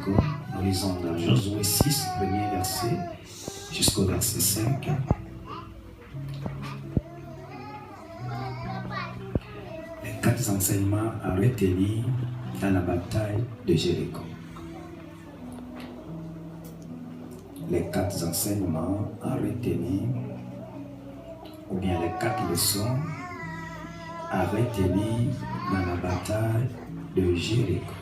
Jéricho. Nous lisons dans Josué 6, premier verset, jusqu'au verset 5. Les 4 enseignements à retenir dans la bataille de Jéricho. Les 4 enseignements à retenir, ou bien les 4 leçons à retenir dans la bataille de Jéricho.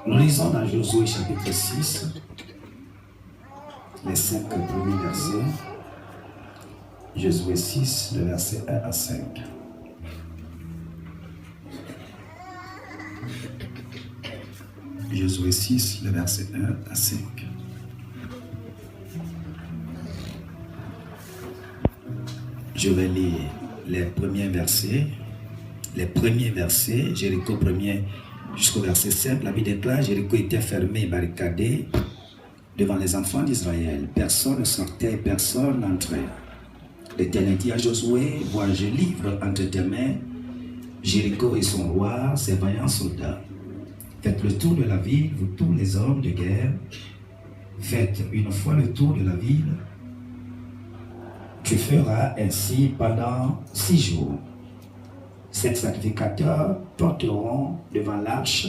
Nous lisons dans Josué chapitre 6, les 5 premiers versets. Josué 6, le verset 1 à 5. Josué 6, le verset 1 à 5. Je vais lire les premiers versets. Les premiers versets, Jéricho 1er jusqu'au verset 5. La Bible déclare, Jéricho était fermé et barricadé devant les enfants d'Israël. Personne ne sortait, personne n'entrait. L'Éternel dit à Josué, vois, je livre entre tes mains Jéricho et son roi, ses vaillants soldats. Faites le tour de la ville, vous tous les hommes de guerre. Faites une fois le tour de la ville. Tu feras ainsi pendant 6 jours. 7 sacrificateurs porteront devant l'arche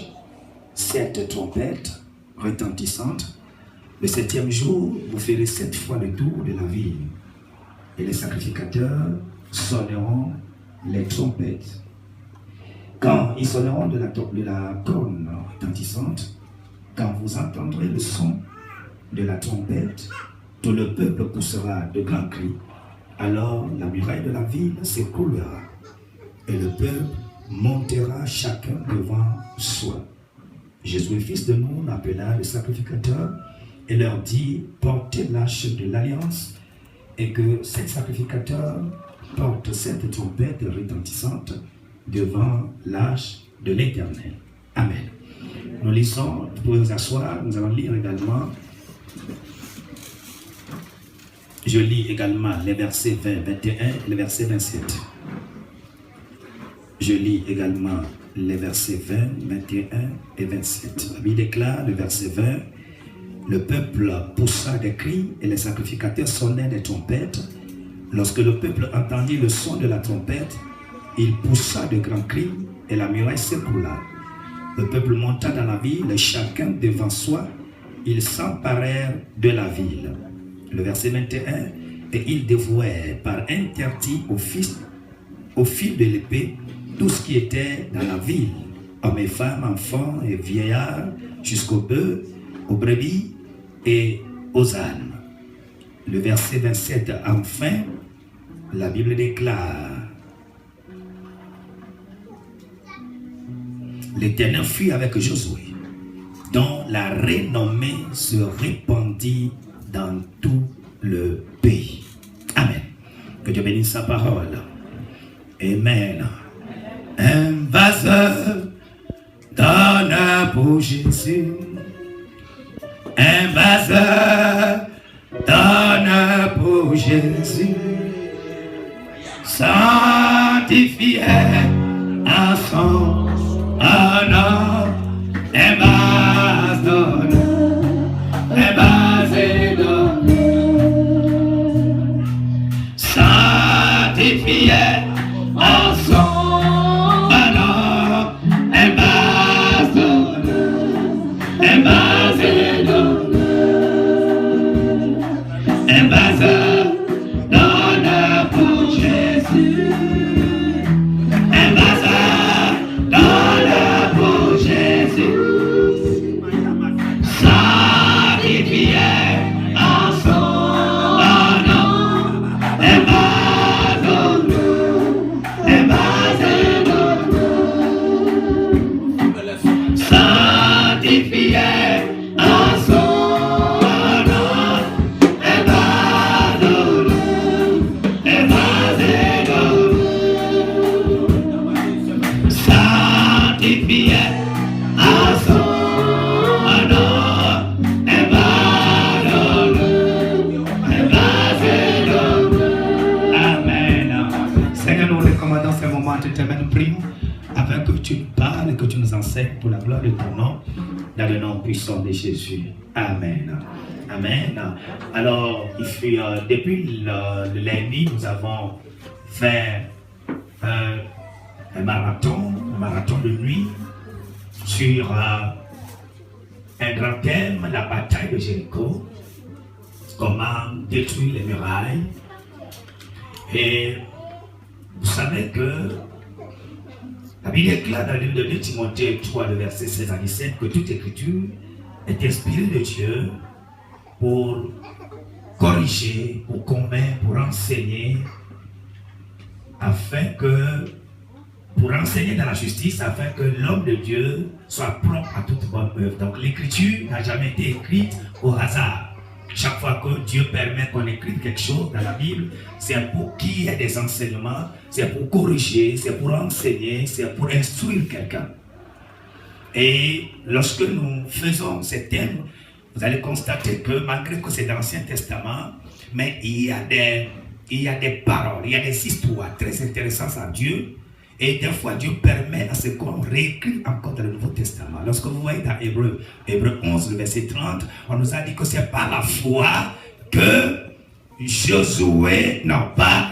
7 trompettes retentissantes. Le 7e jour, vous ferez 7 fois le tour de la ville. Et les sacrificateurs sonneront les trompettes. Quand ils sonneront de la corne retentissante, quand vous entendrez le son de la trompette, tout le peuple poussera de grands cris. Alors la muraille de la ville s'écroulera et le peuple montera chacun devant soi. Jésus, fils de Nun, appela les sacrificateurs et leur dit, portez l'arche de l'alliance et que 7 sacrificateurs portent 7 trompettes retentissantes devant l'arche de l'Éternel. Amen. Nous lisons, vous pouvez vous asseoir, nous allons lire également. Je lis également les versets 20, 21 et les versets 27. Je lis également les versets 20, 21 et 27. La Bible déclare, le verset 20, le peuple poussa des cris et les sacrificateurs sonnèrent des trompettes. Lorsque le peuple entendit le son de la trompette, il poussa de grands cris et la muraille s'écroula. Le peuple monta dans la ville et chacun devant soi, ils s'emparèrent de la ville. Le verset 21, et ils dévouèrent par interdit au fil de l'épée tout ce qui était dans la ville, hommes et femmes, enfants et vieillards, jusqu'aux bœufs, aux brebis et aux ânes. Le verset 27, enfin, la Bible déclare, l'Éternel fut avec Josué, dont la renommée se répandit dans tout le pays. Amen. Que Dieu bénisse sa parole. Amen. Un vaseur donne pour Jésus. Un vaseur donne pour Jésus. Sanctifié à son honneur. Un vaseur donne. Un vaseur donne. Sanctifié à son dans ce moment, éternel, nous prions afin que tu nous parles et que tu nous enseignes pour la gloire de ton nom, dans le nom puissant de Jésus. Amen. Amen. Alors, depuis le lundi, nous avons fait un marathon de nuit sur un grand thème, la bataille de Jéricho, comment détruire les murailles. Et vous savez que la Bible déclare dans le livre de 2 Timothée 3, le verset 16 à 17, que toute écriture est inspirée de Dieu pour corriger, pour convaincre, pour enseigner, pour enseigner dans la justice, afin que l'homme de Dieu soit propre à toute bonne œuvre. Donc l'écriture n'a jamais été écrite au hasard. Chaque fois que Dieu permet qu'on écrive quelque chose dans la Bible, c'est pour qu'il y ait des enseignements, c'est pour corriger, c'est pour enseigner, c'est pour instruire quelqu'un. Et lorsque nous faisons ces thèmes, vous allez constater que malgré que c'est dans l'Ancien Testament, mais il y a des paroles, il y a des histoires très intéressantes à Dieu. Et des fois, Dieu permet à ce qu'on réécrit encore dans le Nouveau Testament. Lorsque vous voyez dans Hébreu 11, le verset 30, on nous a dit que c'est par la foi que Josué,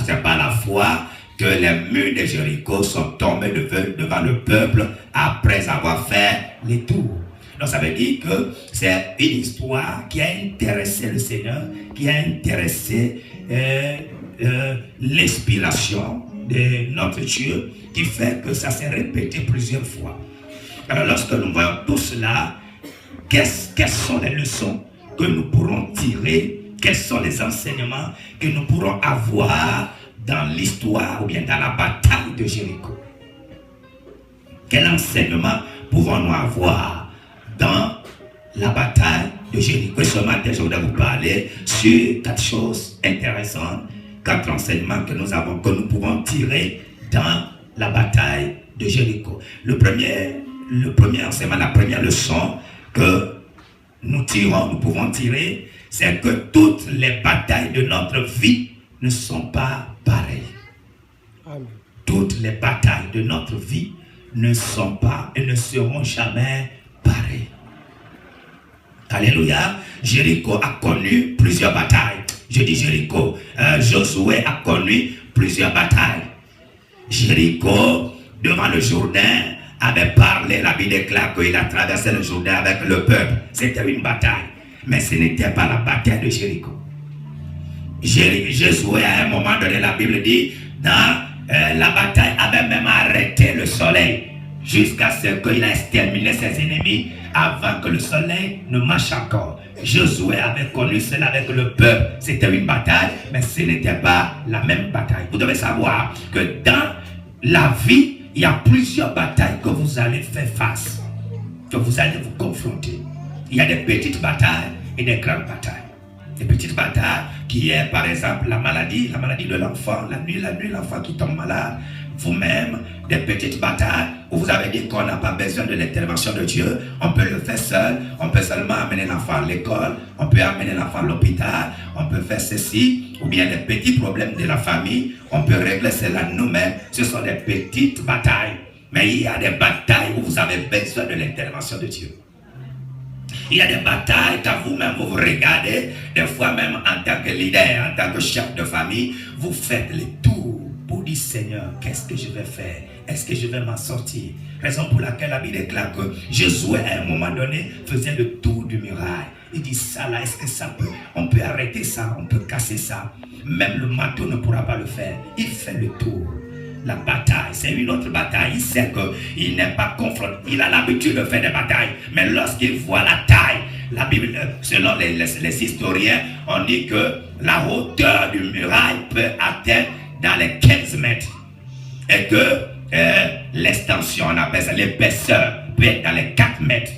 c'est par la foi que les murs de Jéricho sont tombés devant le peuple après avoir fait les tours. Donc ça veut dire que c'est une histoire qui a intéressé le Seigneur, qui a intéressé l'inspiration de notre Dieu, qui fait que ça s'est répété plusieurs fois. Alors lorsque nous voyons tout cela, quelles sont les leçons que nous pourrons tirer, quels sont les enseignements que nous pourrons avoir dans l'histoire ou bien dans la bataille de Jéricho? Quel enseignement pouvons-nous avoir dans la bataille de Jéricho? Et ce matin, je voudrais vous parler sur 4 choses intéressantes, 4 enseignements que nous pouvons tirer dans la bataille de Jéricho. Le premier enseignement, la première leçon que nous pouvons tirer, c'est que toutes les batailles de notre vie ne sont pas pareilles. Amen. Toutes les batailles de notre vie ne sont pas et ne seront jamais pareilles. Alléluia. Jéricho a connu plusieurs batailles. Je dis Jéricho. Josué a connu plusieurs batailles. Jéricho, devant le Jourdain, avait parlé, la Bible déclare qu'il a traversé le Jourdain avec le peuple. C'était une bataille. Mais ce n'était pas la bataille de Jéricho. Josué, à un moment donné, la Bible dit, dans la bataille avait même arrêté le soleil jusqu'à ce qu'il ait exterminé ses ennemis avant que le soleil ne marche encore. Josué avait connu cela avec le peuple. C'était une bataille, mais ce n'était pas la même bataille. Vous devez savoir que dans la vie, il y a plusieurs batailles que vous allez faire face, que vous allez vous confronter. Il y a des petites batailles et des grandes batailles. Des petites batailles qui est par exemple la maladie de l'enfant, la nuit l'enfant qui tombe malade. Vous-même, des petites batailles où vous avez dit qu'on n'a pas besoin de l'intervention de Dieu, on peut le faire seul, on peut seulement amener l'enfant à l'école, on peut amener l'enfant à l'hôpital, on peut faire ceci, ou bien les petits problèmes de la famille, on peut régler cela nous-mêmes. Ce sont des petites batailles. Mais il y a des batailles où vous avez besoin de l'intervention de Dieu. Il y a des batailles quand vous-même vous regardez, des fois même en tant que leader, en tant que chef de famille, vous faites les tours pour dire Seigneur, qu'est-ce que je vais faire? Est-ce que je vais m'en sortir? Raison pour laquelle la Bible déclare que Josué à un moment donné faisait le tour du muraille. Il dit ça là, est-ce que ça peut? On peut arrêter ça, on peut casser ça. Même le marteau ne pourra pas le faire. Il fait le tour. La bataille, c'est une autre bataille. Il sait qu'il n'est pas confronté. Il a l'habitude de faire des batailles. Mais lorsqu'il voit la taille, la Bible, selon les historiens, on dit que la hauteur du muraille peut atteindre dans les 15 mètres. Et que l'extension, on appelle ça l'épaisseur, peut être dans les 4 mètres.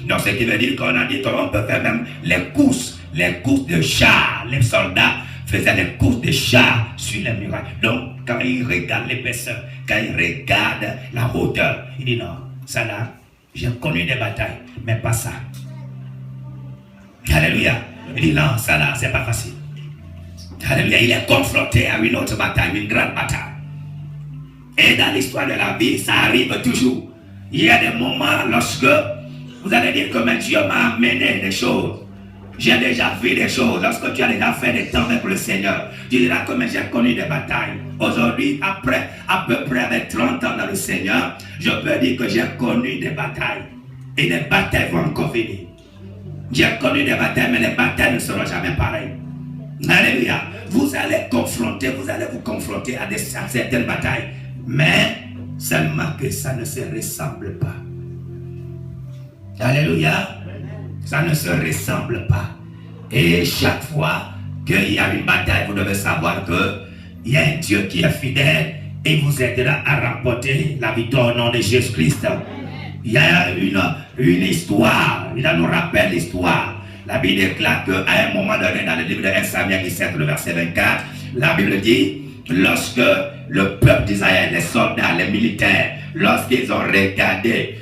Donc ce qui veut dire qu'on a dit qu'on peut faire même les courses de chars. Les soldats faisaient les courses de chars sur les murailles. Donc quand ils regardent l'épaisseur, quand ils regardent la hauteur, il dit non, ça là, j'ai connu des batailles, mais pas ça. Alléluia. Il dit non, ça là, c'est pas facile. Alléluia. Il est confronté à une autre bataille, une grande bataille. Et dans l'histoire de la vie, ça arrive toujours. Il y a des moments lorsque vous allez dire que mais Dieu m'a amené des choses. J'ai déjà fait des choses. Lorsque tu as déjà fait des temps avec le Seigneur, tu diras que mais j'ai connu des batailles. Aujourd'hui, après à peu près avec 30 ans dans le Seigneur, je peux dire que j'ai connu des batailles. Et les batailles vont encore venir. J'ai connu des batailles, mais les batailles ne seront jamais pareilles. Alléluia. Vous allez vous confronter à certaines batailles. Mais seulement que ça ne se ressemble pas. Alléluia. Ça ne se ressemble pas. Et chaque fois qu'il y a une bataille, vous devez savoir qu'il y a un Dieu qui est fidèle et vous aidera à remporter la victoire au nom de Jésus-Christ. Il y a une histoire, il nous rappelle l'histoire. La Bible déclare qu'à un moment donné, dans le livre de 1 Samuel 17, le verset 24, la Bible dit, lorsque le peuple d'Israël, les soldats, les militaires, lorsqu'ils ont regardé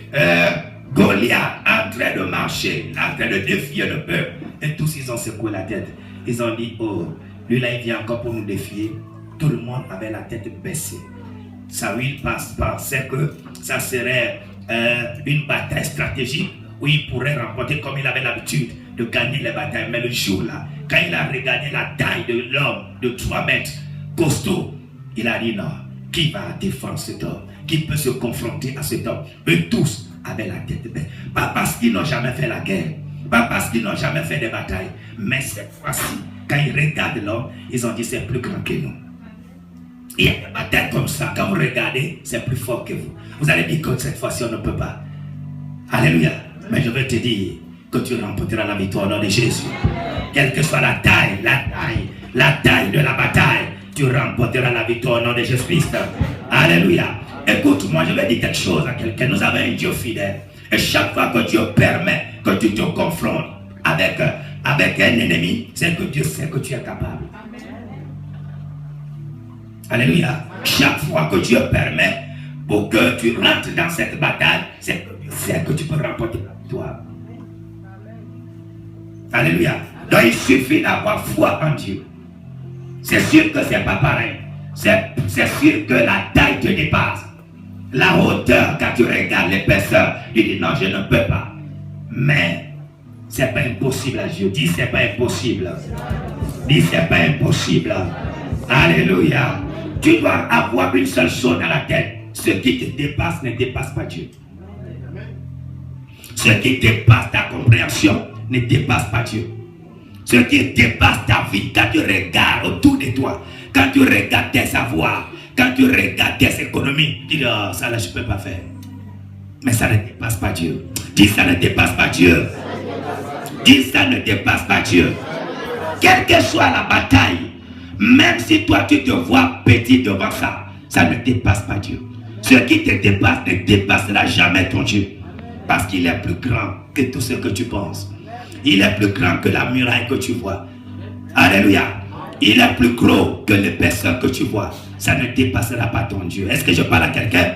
Goliath en train de marcher, en train de défier le peuple, et tous ils ont secoué la tête. Ils ont dit, oh, lui là il vient encore pour nous défier. Tout le monde avait la tête baissée. Saül pensait que ça serait une bataille stratégique où il pourrait remporter comme il avait l'habitude de gagner les batailles. Mais le jour là, quand il a regardé la taille de l'homme de 3 mètres, costaud, il a dit non, qui va défendre cet homme? Qui peut se confronter à cet homme? Eux tous avaient la tête baissée. Pas parce qu'ils n'ont jamais fait la guerre, pas parce qu'ils n'ont jamais fait des batailles, mais cette fois-ci, quand ils regardent l'homme, ils ont dit c'est plus grand que nous. Il y a des batailles comme ça, quand vous regardez, c'est plus fort que vous. Vous allez dire que cette fois-ci on ne peut pas. Alléluia. Mais je vais te dire que tu remporteras la victoire au nom de Jésus. Quelle que soit la taille de la bataille, tu remporteras la victoire au nom de Jésus-Christ. Alléluia. Écoute, moi je vais dire quelque chose à quelqu'un. Nous avons un Dieu fidèle. Et chaque fois que Dieu permet que tu te confrontes avec un ennemi, c'est que Dieu sait que tu es capable. Alléluia. Chaque fois que Dieu permet pour que tu rentres dans cette bataille, c'est que Dieu sait que tu peux remporter la victoire. Alléluia. Donc il suffit d'avoir foi en Dieu. C'est sûr que ce n'est pas pareil. C'est sûr que la taille te dépasse. La hauteur, quand tu regardes l'épaisseur, tu dis non, je ne peux pas. Mais ce n'est pas impossible à Dieu. Dis c'est pas impossible. Dis c'est pas impossible. Alléluia. Tu dois avoir une seule chose dans la tête. Ce qui te dépasse ne dépasse pas Dieu. Ce qui dépasse ta compréhension ne dépasse pas Dieu. Ce qui dépasse ta vie, quand tu regardes autour de toi, quand tu regardes tes savoirs, quand tu regardes tes économies, tu dis oh, ça là je ne peux pas faire. Mais ça ne dépasse pas Dieu. Dis ça ne dépasse pas Dieu. Dis ça ne dépasse pas Dieu. Quelle que soit la bataille, même si toi tu te vois petit devant ça, ça ne dépasse pas Dieu. Ce qui te dépasse ne dépassera jamais ton Dieu. Parce qu'il est plus grand que tout ce que tu penses. Il est plus grand que la muraille que tu vois. Alléluia. Il est plus gros que l'épaisseur que tu vois. Ça ne dépassera pas ton Dieu. Est-ce que je parle à quelqu'un?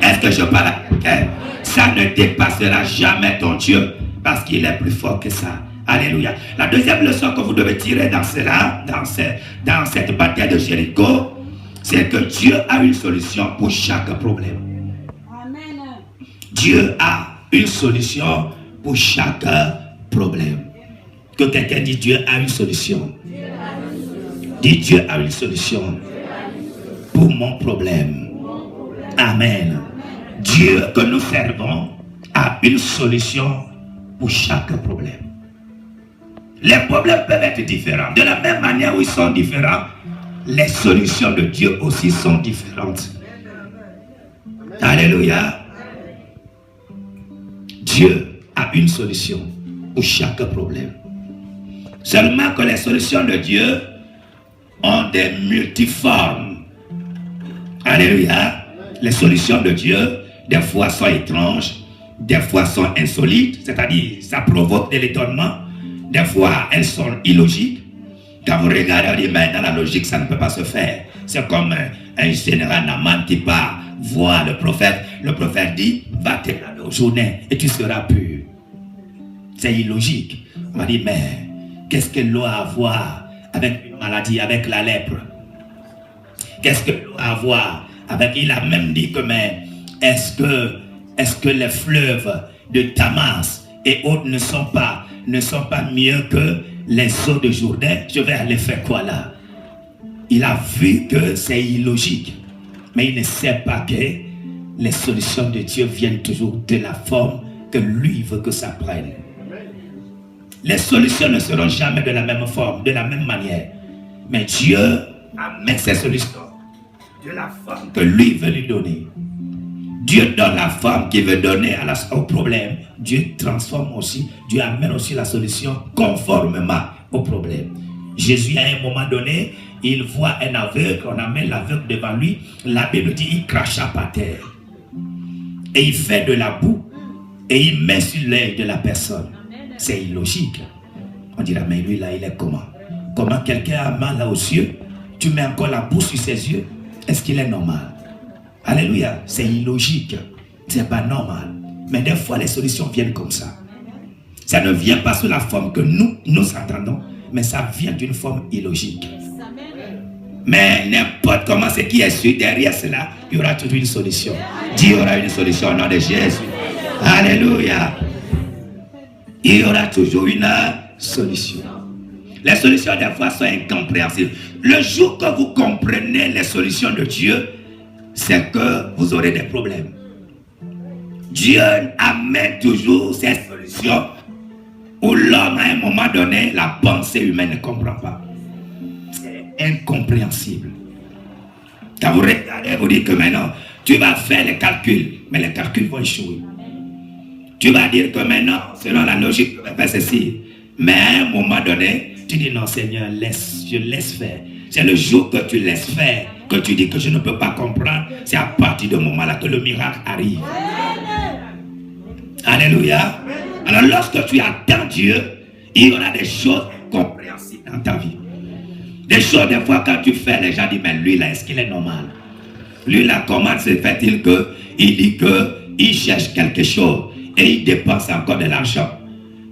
Est-ce que je parle à quelqu'un? Ça ne dépassera jamais ton Dieu. Parce qu'il est plus fort que ça. Alléluia. La deuxième leçon que vous devez tirer dans cela, dans cette bataille de Jéricho, c'est que Dieu a une solution pour chaque problème. Amen. Dieu a une solution pour chaque problème. Que quelqu'un dit Dieu a une solution. Dis Dieu a une solution pour mon problème. Amen. Dieu que nous servons a une solution pour chaque problème. Les problèmes peuvent être différents. De la même manière où ils sont différents, les solutions de Dieu aussi sont différentes. Alléluia. Dieu a une solution pour chaque problème. Seulement que les solutions de Dieu ont des multiformes. Alléluia. Les solutions de Dieu, des fois sont étranges, des fois sont insolites, c'est-à-dire ça provoque de l'étonnement. Des fois, elles sont illogiques. Quand vous regardez, on dit, mais dans la logique, ça ne peut pas se faire. C'est comme un général Naaman qui part voir le prophète. Le prophète dit, va te laver au Jourdain et tu seras pur. C'est illogique. On va dire, mais qu'est-ce que l'eau a à voir avec une maladie, avec la lèpre? Qu'est-ce que l'eau a à voir Il a même dit que, mais est-ce que les fleuves de Damas et autres ne sont pas mieux que les eaux de Jourdain? Je vais aller faire quoi là? Il a vu que c'est illogique, mais il ne sait pas que les solutions de Dieu viennent toujours de la forme que lui veut que ça prenne. Les solutions ne seront jamais de la même forme, de la même manière. Mais Dieu amène ses solutions de la forme que lui veut lui donner. Dieu donne la forme qu'il veut donner au problème. Dieu transforme aussi, Dieu amène aussi la solution conformément au problème. Jésus, à un moment donné, il voit un aveugle, on amène l'aveugle devant lui. La Bible dit il cracha par terre. Et il fait de la boue et il met sur l'œil de la personne. C'est illogique. On dira, mais lui là, il est comment? Comment quelqu'un a mal aux yeux, tu mets encore la boue sur ses yeux? Est-ce qu'il est normal? Alléluia, c'est illogique. C'est pas normal. Mais des fois, les solutions viennent comme ça. Ça ne vient pas sous la forme que nous attendons, mais ça vient d'une forme illogique. Mais n'importe comment ce qui est su derrière cela, il y aura toujours une solution. Dieu aura une solution au nom de Jésus. Alléluia. Il y aura toujours une solution. Les solutions des fois sont incompréhensibles. Le jour que vous comprenez les solutions de Dieu, c'est que vous aurez des problèmes. Dieu amène toujours ces solutions où l'homme à un moment donné, la pensée humaine ne comprend pas. C'est incompréhensible. Quand vous regardez, vous dites que maintenant, tu vas faire les calculs, mais les calculs vont échouer. Tu vas dire que maintenant, selon la logique, je vais faire ceci. Mais à un moment donné, tu dis non Seigneur, je laisse faire. C'est le jour que tu laisses faire, que tu dis que je ne peux pas comprendre. C'est à partir de ce moment-là que le miracle arrive. Alléluia. Alors lorsque tu attends Dieu, il y aura des choses incompréhensibles dans ta vie. Des choses, des fois, quand tu fais, les gens disent, mais lui là, est-ce qu'il est normal? Lui là, comment se fait-il qu'il dit qu'il cherche quelque chose et il dépense encore de l'argent?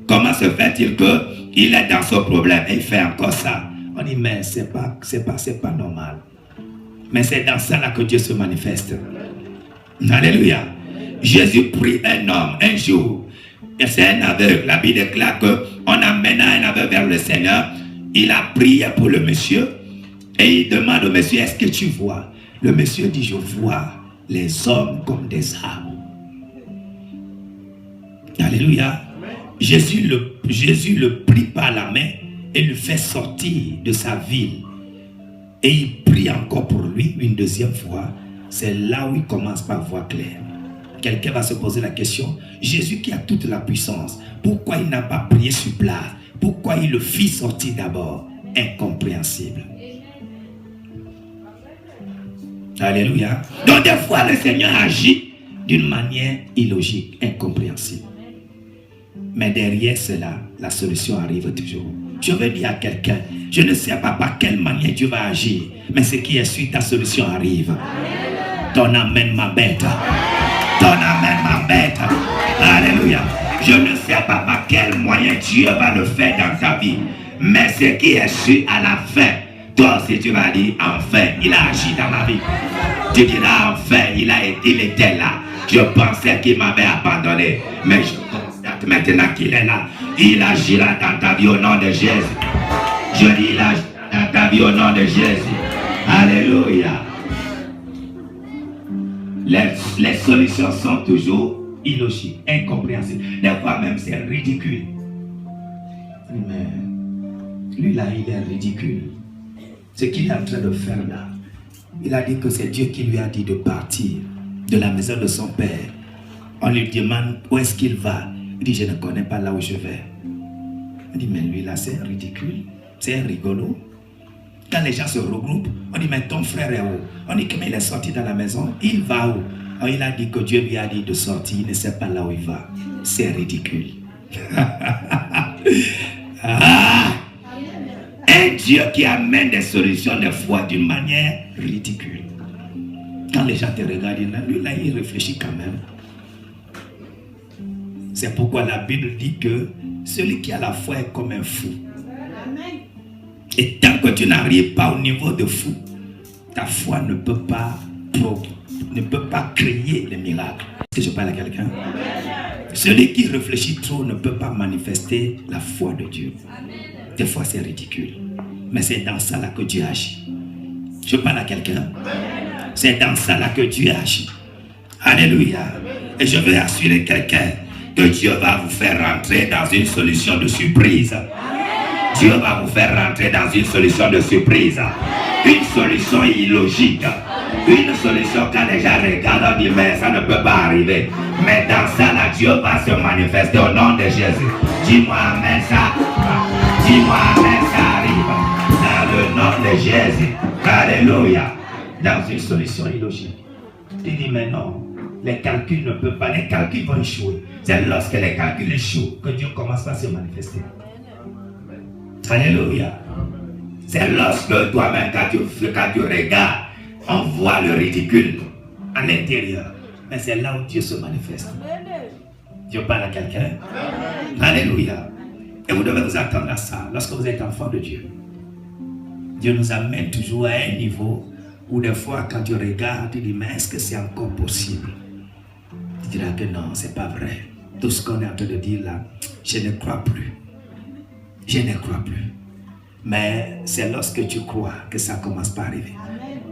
Comment se fait-il qu'il est dans ce problème et il fait encore ça? On dit, mais c'est pas normal. Mais c'est dans ça là que Dieu se manifeste. Alléluia. Jésus prie un homme un jour. Et c'est un aveugle. La Bible déclare qu'on amène un aveugle vers le Seigneur. Il a prié pour le monsieur. Et il demande au monsieur, est-ce que tu vois? Le monsieur dit, je vois les hommes comme des arbres. Alléluia. Jésus le prit par la main et le fait sortir de sa ville. Et il prie encore pour lui une deuxième fois. C'est là où il commence par voir clair. Quelqu'un va se poser la question, Jésus qui a toute la puissance, pourquoi il n'a pas prié sur place? Pourquoi il le fit sortir d'abord? Incompréhensible. Alléluia. Donc des fois le Seigneur agit d'une manière illogique, incompréhensible. Mais derrière cela, la solution arrive toujours. Je veux dire à quelqu'un, je ne sais pas par quelle manière Dieu va agir, mais ce qui est sûr, ta solution arrive. Ton amen m'embête. Ton amen m'embête. Alléluia. Je ne sais pas par quel moyen Dieu va le faire dans ta vie, mais ce qui est sûr à la fin, toi aussi tu vas dire, enfin, il a agi dans ma vie. Tu diras, enfin, il était là. Je pensais qu'il m'avait abandonné, mais je constate maintenant qu'il est là. Il agira dans ta vie au nom de Jésus. Je dis, il agira dans ta vie au nom de Jésus. Alléluia. Les solutions sont toujours illogiques, incompréhensibles. Des fois même c'est ridicule. Mais lui là, il est ridicule. Ce qu'il est en train de faire là, il a dit que c'est Dieu qui lui a dit de partir de la maison de son père. On lui demande où est-ce qu'il va. Il dit, je ne connais pas là où je vais. Il dit, mais lui là, c'est ridicule, c'est rigolo. Quand les gens se regroupent, on dit, mais ton frère est où? On dit, comment il est sorti dans la maison? Il va où? Alors, il a dit que Dieu lui a dit de sortir, il ne sait pas là où il va. C'est ridicule. Ah! Un Dieu qui amène des solutions des fois d'une manière ridicule. Quand les gens te regardent, lui là, il réfléchit quand même. C'est pourquoi la Bible dit que celui qui a la foi est comme un fou. Et tant que tu n'arrives pas au niveau de fou, ta foi ne peut pas ne peut pas créer les miracles. Est-ce que je parle à quelqu'un? Celui qui réfléchit trop ne peut pas manifester la foi de Dieu. Des fois, c'est ridicule. Mais c'est dans ça là que Dieu agit. Je parle à quelqu'un. C'est dans ça là que Dieu agit. Alléluia. Et je veux assurer quelqu'un que Dieu va vous faire rentrer dans une solution de surprise. Dieu va vous faire rentrer dans une solution de surprise. Une solution illogique. Une solution quand les gens regardent, on dit mais ça ne peut pas arriver. Mais dans ça là, Dieu va se manifester au nom de Jésus. Dis-moi amen ça. Dis-moi amen ça arrive. Dans le nom de Jésus. Alléluia. Dans une solution illogique. Tu dis mais non. Les calculs ne peuvent pas, les calculs vont échouer. C'est lorsque les calculs échouent que Dieu commence à se manifester. Alléluia. C'est lorsque toi-même, quand tu regardes, on voit le ridicule à l'intérieur. Mais c'est là où Dieu se manifeste. Dieu parle à quelqu'un. Alléluia. Et vous devez vous attendre à ça lorsque vous êtes enfant de Dieu. Dieu nous amène toujours à un niveau où des fois, quand tu regardes, tu dis, mais est-ce que c'est encore possible? Tu diras que non, c'est pas vrai. Tout ce qu'on est en train de dire là, je ne crois plus. Je ne crois plus. Mais c'est lorsque tu crois que ça commence par arriver.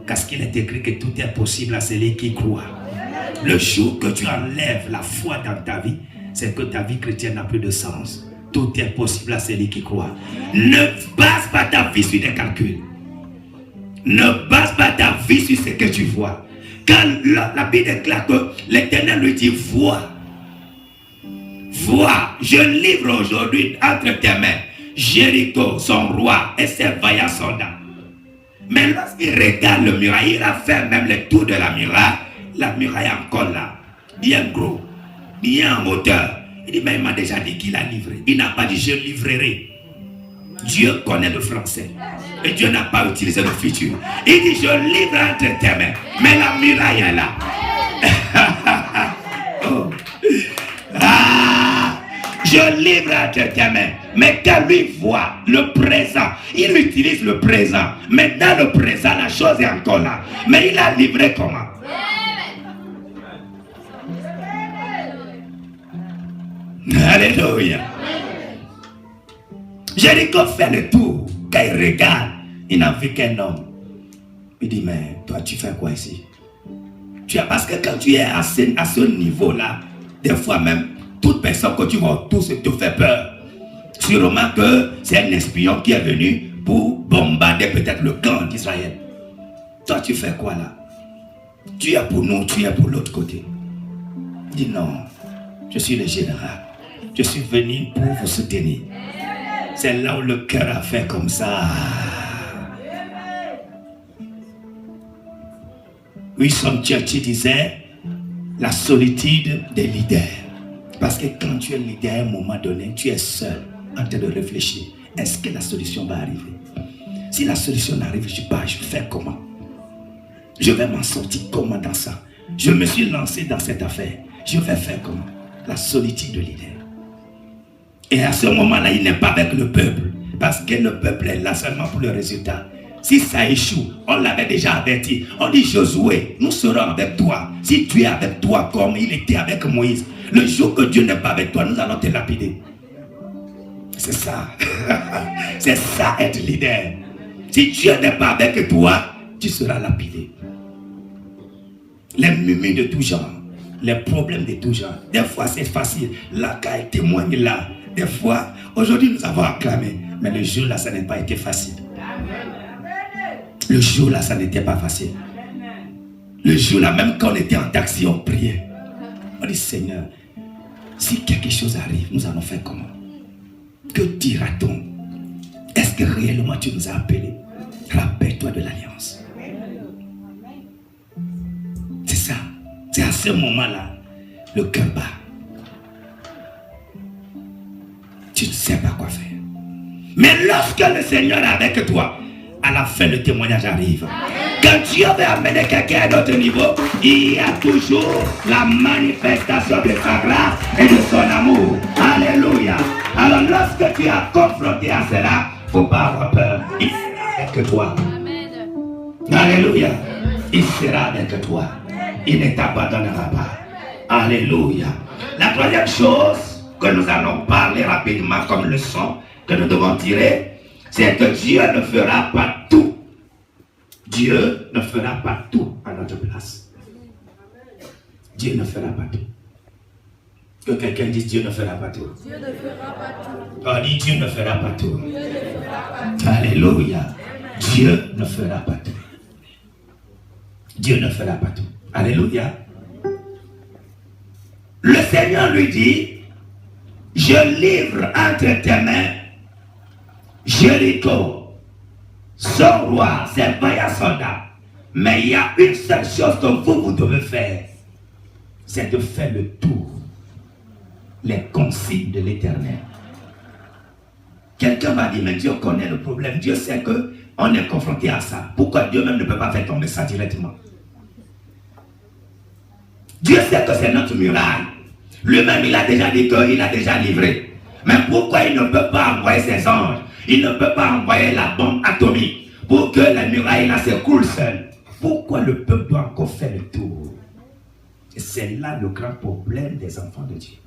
Parce qu'il est écrit que tout est possible à celui qui croit. Le jour que tu enlèves la foi dans ta vie, c'est que ta vie chrétienne n'a plus de sens. Tout est possible à celui qui croit. Ne base pas ta vie sur des calculs. Ne base pas ta vie sur ce que tu vois. Quand la Bible déclare que l'Éternel lui dit, vois, je livre aujourd'hui entre tes mains Jéricho, son roi et ses vaillants soldats. Mais lorsqu'il regarde le muraille, il a fait même le tour de la muraille encore là, bien gros, bien en hauteur. Il dit, mais il m'a déjà dit qu'il a livré. Il n'a pas dit, je livrerai. Dieu connaît le français. Et Dieu n'a pas utilisé le futur. Il dit, je livre entre tes mains. Mais la muraille est là. Oh. Ah, je livre entre tes mains. Mais quand lui voit le présent, il utilise le présent. Mais dans le présent, la chose est encore là. Mais il a livré comment? Alléluia. Jéricho fait le tour. Quand il regarde, il n'a vu qu'un homme. Il dit, mais toi, tu fais quoi ici? Parce que quand tu es à ce niveau-là, des fois même, toute personne que tu vois autour te fait peur. Sûrement que c'est un espion qui est venu pour bombarder peut-être le camp d'Israël. Toi, tu fais quoi là? Tu es pour nous, tu es pour l'autre côté. Il dit, non, je suis le général. Je suis venu pour vous soutenir. C'est là où le cœur a fait comme ça. Winston Churchill disait la solitude des leaders. Parce que quand tu es leader à un moment donné, tu es seul en train de réfléchir. Est-ce que la solution va arriver? Si la solution n'arrive pas, je fais comment? Je vais m'en sortir comment dans ça? Je me suis lancé dans cette affaire. Je vais faire comment? La solitude de leader. Et à ce moment-là, il n'est pas avec le peuple. Parce que le peuple est là seulement pour le résultat. Si ça échoue, on l'avait déjà averti. On dit, Josué, nous serons avec toi. Si tu es avec toi comme il était avec Moïse, le jour que Dieu n'est pas avec toi, nous allons te lapider. C'est ça. C'est ça être leader. Si Dieu n'est pas avec toi, tu seras lapidé. Les murmures de tout genre, les problèmes de tout genre. Des fois, c'est facile. La caille témoigne là. Des fois, aujourd'hui, nous avons acclamé. Mais le jour-là, ça n'a pas été facile. Le jour-là, ça n'était pas facile. Le jour-là, même quand on était en taxi, on priait. On dit, Seigneur, si quelque chose arrive, nous allons faire comment? Que dira-t-on? Est-ce que réellement tu nous as appelés? Rappelle-toi de l'alliance. C'est ça. C'est à ce moment-là, le cœur bat. Tu ne sais pas quoi faire. Mais lorsque le Seigneur est avec toi, à la fin, le témoignage arrive. Quand Dieu veut amener quelqu'un à notre niveau, il y a toujours la manifestation de sa grâce et de son amour. Alléluia. Alors lorsque tu es confronté à cela, il ne faut pas avoir peur. Il est avec toi. Amen. Alléluia. Il sera avec toi. Il ne t'abandonnera pas. Alléluia. La troisième chose que nous allons parler rapidement comme leçon que nous devons tirer, c'est que Dieu ne fera pas tout. Dieu ne fera pas tout à notre place. Dieu ne fera pas tout. Que quelqu'un dise Dieu ne fera pas tout. Dieu ne fera pas tout. On dit Dieu ne fera pas tout. Dieu ne fera pas tout. Alléluia. Dieu ne fera pas tout. Dieu ne fera pas tout. Alléluia. Le Seigneur lui dit, je livre entre tes mains Jéricho, son roi, ses vaillants soldats. Mais il y a une seule chose que vous devez faire, c'est de faire le tour, les consignes de l'Éternel. Quelqu'un m'a dit, mais Dieu connaît le problème. Dieu sait qu'on est confronté à ça. Pourquoi Dieu même ne peut pas faire tomber ça directement? Dieu sait que c'est notre muraille. Lui-même, il a déjà dit qu'il a déjà livré. Mais pourquoi il ne peut pas envoyer ses anges? Il ne peut pas envoyer la bombe atomique pour que la muraille là s'écroule seule. Pourquoi le peuple doit encore faire le tour? Et c'est là le grand problème des enfants de Dieu.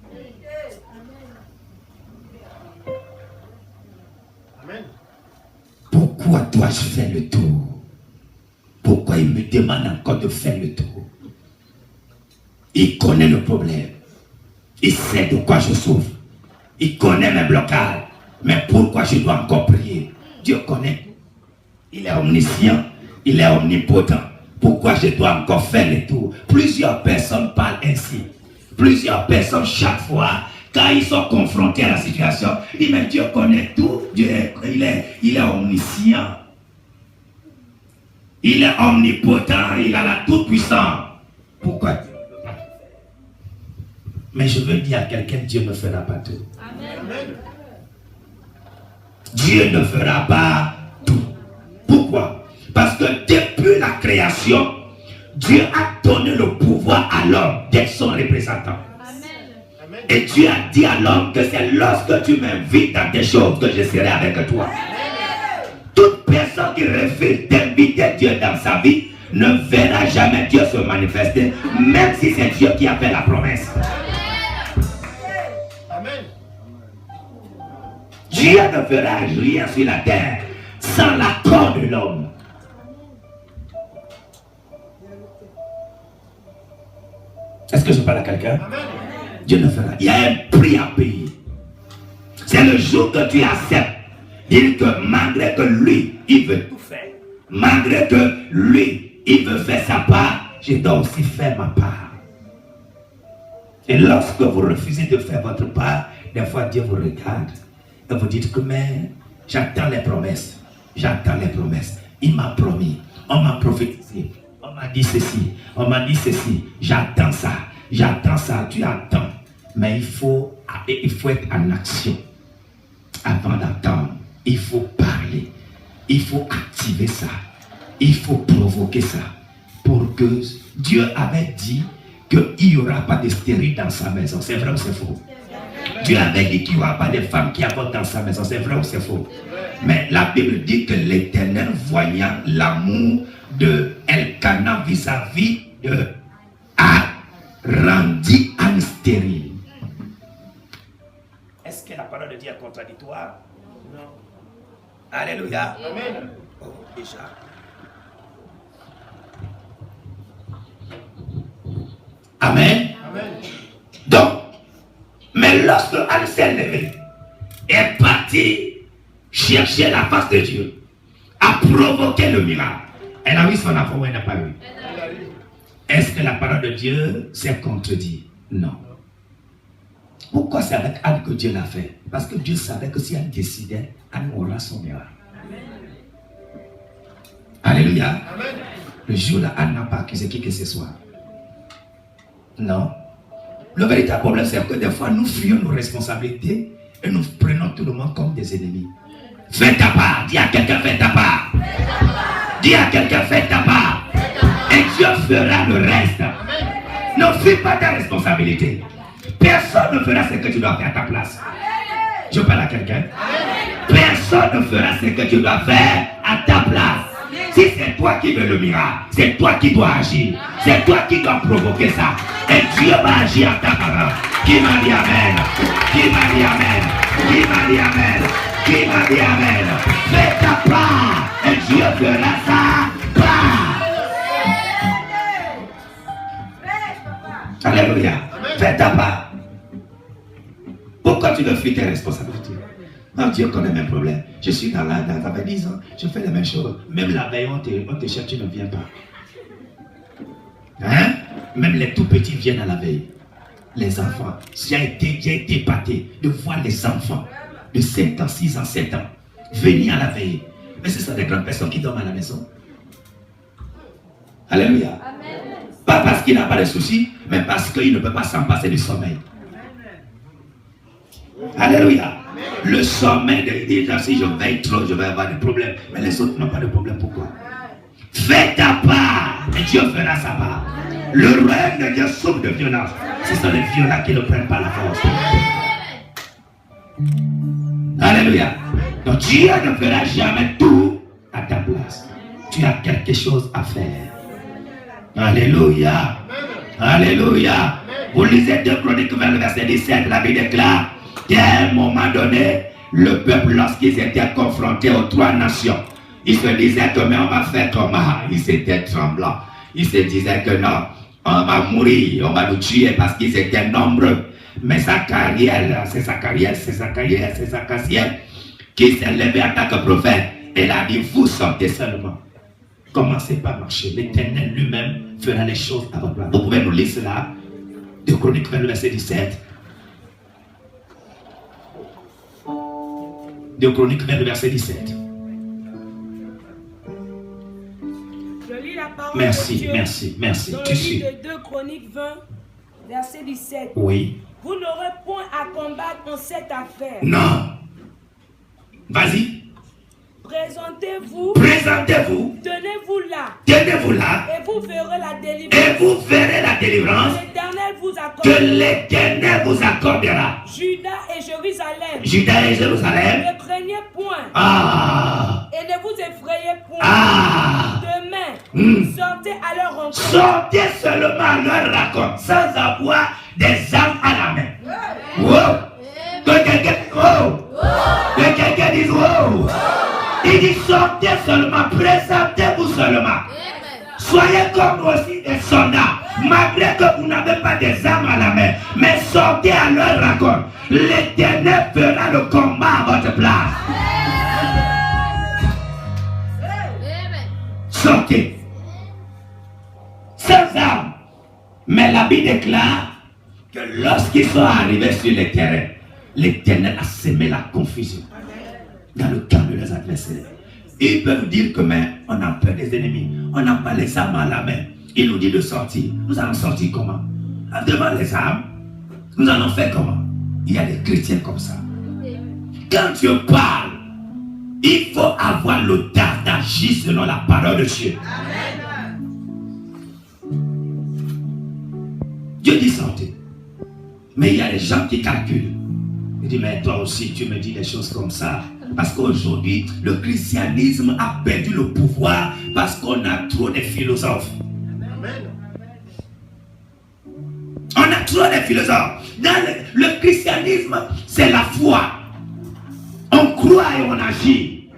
Amen. Pourquoi dois-je faire le tour? Pourquoi il me demande encore de faire le tour? Il connaît le problème. Il sait de quoi je souffre. Il connaît mes blocages. Mais pourquoi je dois encore prier? Dieu connaît. Il est omniscient. Il est omnipotent. Pourquoi je dois encore faire le tour? Plusieurs personnes parlent ainsi. Plusieurs personnes, chaque fois, quand ils sont confrontés à la situation, ils disent, mais Dieu connaît tout. Dieu, il est omniscient. Il est omnipotent. Il a la toute-puissance. Pourquoi Dieu? Mais je veux dire à quelqu'un, Dieu ne fera pas tout. Amen. Dieu ne fera pas tout. Pourquoi? Parce que depuis la création, Dieu a donné le pouvoir à l'homme d'être son représentant. Amen. Et Dieu a dit à l'homme que c'est lorsque tu m'invites dans des choses que je serai avec toi. Amen. Toute personne qui refuse d'inviter Dieu dans sa vie ne verra jamais Dieu se manifester, même si c'est Dieu qui a fait la promesse. Dieu ne fera rien sur la terre sans l'accord de l'homme. Est-ce que je parle à quelqu'un? Dieu ne fera. Il y a un prix à payer. C'est le jour que tu acceptes. Dire que malgré que lui, il veut tout faire. Malgré que lui, il veut faire sa part, je dois aussi faire ma part. Et lorsque vous refusez de faire votre part, des fois Dieu vous regarde. Et vous dites que mais j'attends les promesses. J'attends les promesses. Il m'a promis. On m'a prophétisé. On m'a dit ceci. On m'a dit ceci. J'attends ça. J'attends ça. Tu attends. Mais il faut être en action. Avant d'attendre, il faut parler. Il faut activer ça. Il faut provoquer ça. Pour que Dieu avait dit qu'il n'y aura pas de stérile dans sa maison. C'est vrai ou c'est faux? Dieu avait dit qu'il n'y aura pas de femmes qui avortent dans sa maison. C'est vrai ou c'est faux? Mais la Bible dit que l'Éternel, voyant l'amour de Elkanah vis-à-vis de a rendu Anne stérile. Est-ce que la parole de Dieu est contradictoire? Non. Alléluia. Amen. Oh, déjà. Amen. Amen. Donc, mais lorsque Anne s'est levée, est partie chercher la face de Dieu, a provoqué le miracle. Elle a vu son enfant ou elle n'a pas vu? Est-ce que la parole de Dieu s'est contredit? Non. Pourquoi c'est avec Anne que Dieu l'a fait? Parce que Dieu savait que si elle décidait, Anne aura son miracle. Alléluia. Amen. Le jour-là, Anne n'a pas accusé qui que ce soit. Non. Le véritable problème, c'est que des fois, nous fuyons nos responsabilités et nous prenons tout le monde comme des ennemis. Fais ta part. Dis à quelqu'un, fais ta part. Dis à quelqu'un, fais ta part. Et Dieu fera le reste. Ne fuis pas ta responsabilité. Personne ne fera ce que tu dois faire à ta place. Je parle à quelqu'un. Personne ne fera ce que tu dois faire à ta place. Si c'est toi qui veux le miracle, c'est toi qui dois agir. C'est toi qui dois provoquer ça. Et Dieu va agir en ta faveur. Qui m'a dit amen? Qui m'a dit amen? Qui m'a dit amen? Qui m'a dit amen? Fais ta part. Et Dieu fera sa part. Alléluia. Fais ta part. Pourquoi tu veux fuir tes responsabilités? Non, Dieu connaît mes problèmes. Je suis dans la, ça fait 10 ans, je fais les mêmes choses. Même la veille, on te cherche, tu ne viens pas. Hein? Même les tout petits viennent à la veille. Les enfants. J'ai été épaté de voir les enfants de 5 ans, 6 ans, 7 ans venir à la veille. Mais ce sont des grandes personnes qui dorment à la maison. Alléluia. Amen. Pas parce qu'il n'a pas de soucis, mais parce qu'il ne peut pas s'en passer du sommeil. Alléluia. Le sommeil de dire, si je veille trop, je vais avoir des problèmes. Mais les autres n'ont pas de problème. Pourquoi? Fais ta part et Dieu fera sa part. Le royaume de Dieu souffre de violence. Ce sont les violents qui ne prennent pas la force. Alléluia. Donc Dieu ne fera jamais tout à ta place. Tu as quelque chose à faire. Alléluia. Alléluia. Vous lisez 2 Chroniques vers le verset 17. La Bible déclare qu'à un moment donné, le peuple, lorsqu'ils étaient confrontés aux 3 nations, ils se disaient que mais on va faire comment? Ils étaient tremblants. Ils se disaient que non, on va mourir, on va nous tuer parce qu'ils étaient nombreux. Mais Zacharie, c'est Zacharie qui s'est levé en tant que prophète. Elle a dit, vous sortez seulement. Commencez pas à marcher. L'Éternel lui-même fera les choses à votre place. Vous pouvez nous lire cela. 2 Chroniques, le verset 17. 2 Chroniques, le verset 17. Je lis la parole merci, de Dieu. Merci. Dans le livre de 2 Chroniques 20, verset 17. Oui. Vous n'aurez point à combattre en cette affaire. Non. Vas-y. Présentez-vous. Tenez-vous là. Et vous verrez la délivrance. Que l'Éternel vous accordera. Juda et Jérusalem. Ne craignez point. Et ne vous effrayez point. Demain, sortez à leur rencontre. Sortez seulement à leur rencontre sans avoir des armes à la main. Wow. Que quelqu'un dise wow. Il dit sortez seulement, présentez-vous seulement. Soyez comme aussi des soldats, malgré que vous n'avez pas des armes à la main, mais sortez à leur rencontre. L'Éternel fera le combat à votre place. Sortez. Sans armes. Mais la Bible déclare que lorsqu'ils sont arrivés sur le terrain, l'Éternel a semé la confusion dans le camp de leurs adversaires. Ils peuvent dire que mais on a peur des ennemis, on n'a pas les armes à la main. Il nous dit de sortir. Nous allons sortir comment? Devant les armes, nous allons faire comment? Il y a des chrétiens comme ça. Quand Dieu parle, il faut avoir l'audace d'agir selon la parole de Dieu. Dieu dit sortez. Mais il y a des gens qui calculent. Il dit mais toi aussi tu me dis des choses comme ça. Parce qu'aujourd'hui, le christianisme a perdu le pouvoir parce qu'on a trop de philosophes. On a trop de philosophes. Dans le christianisme, c'est la foi. On croit et on agit.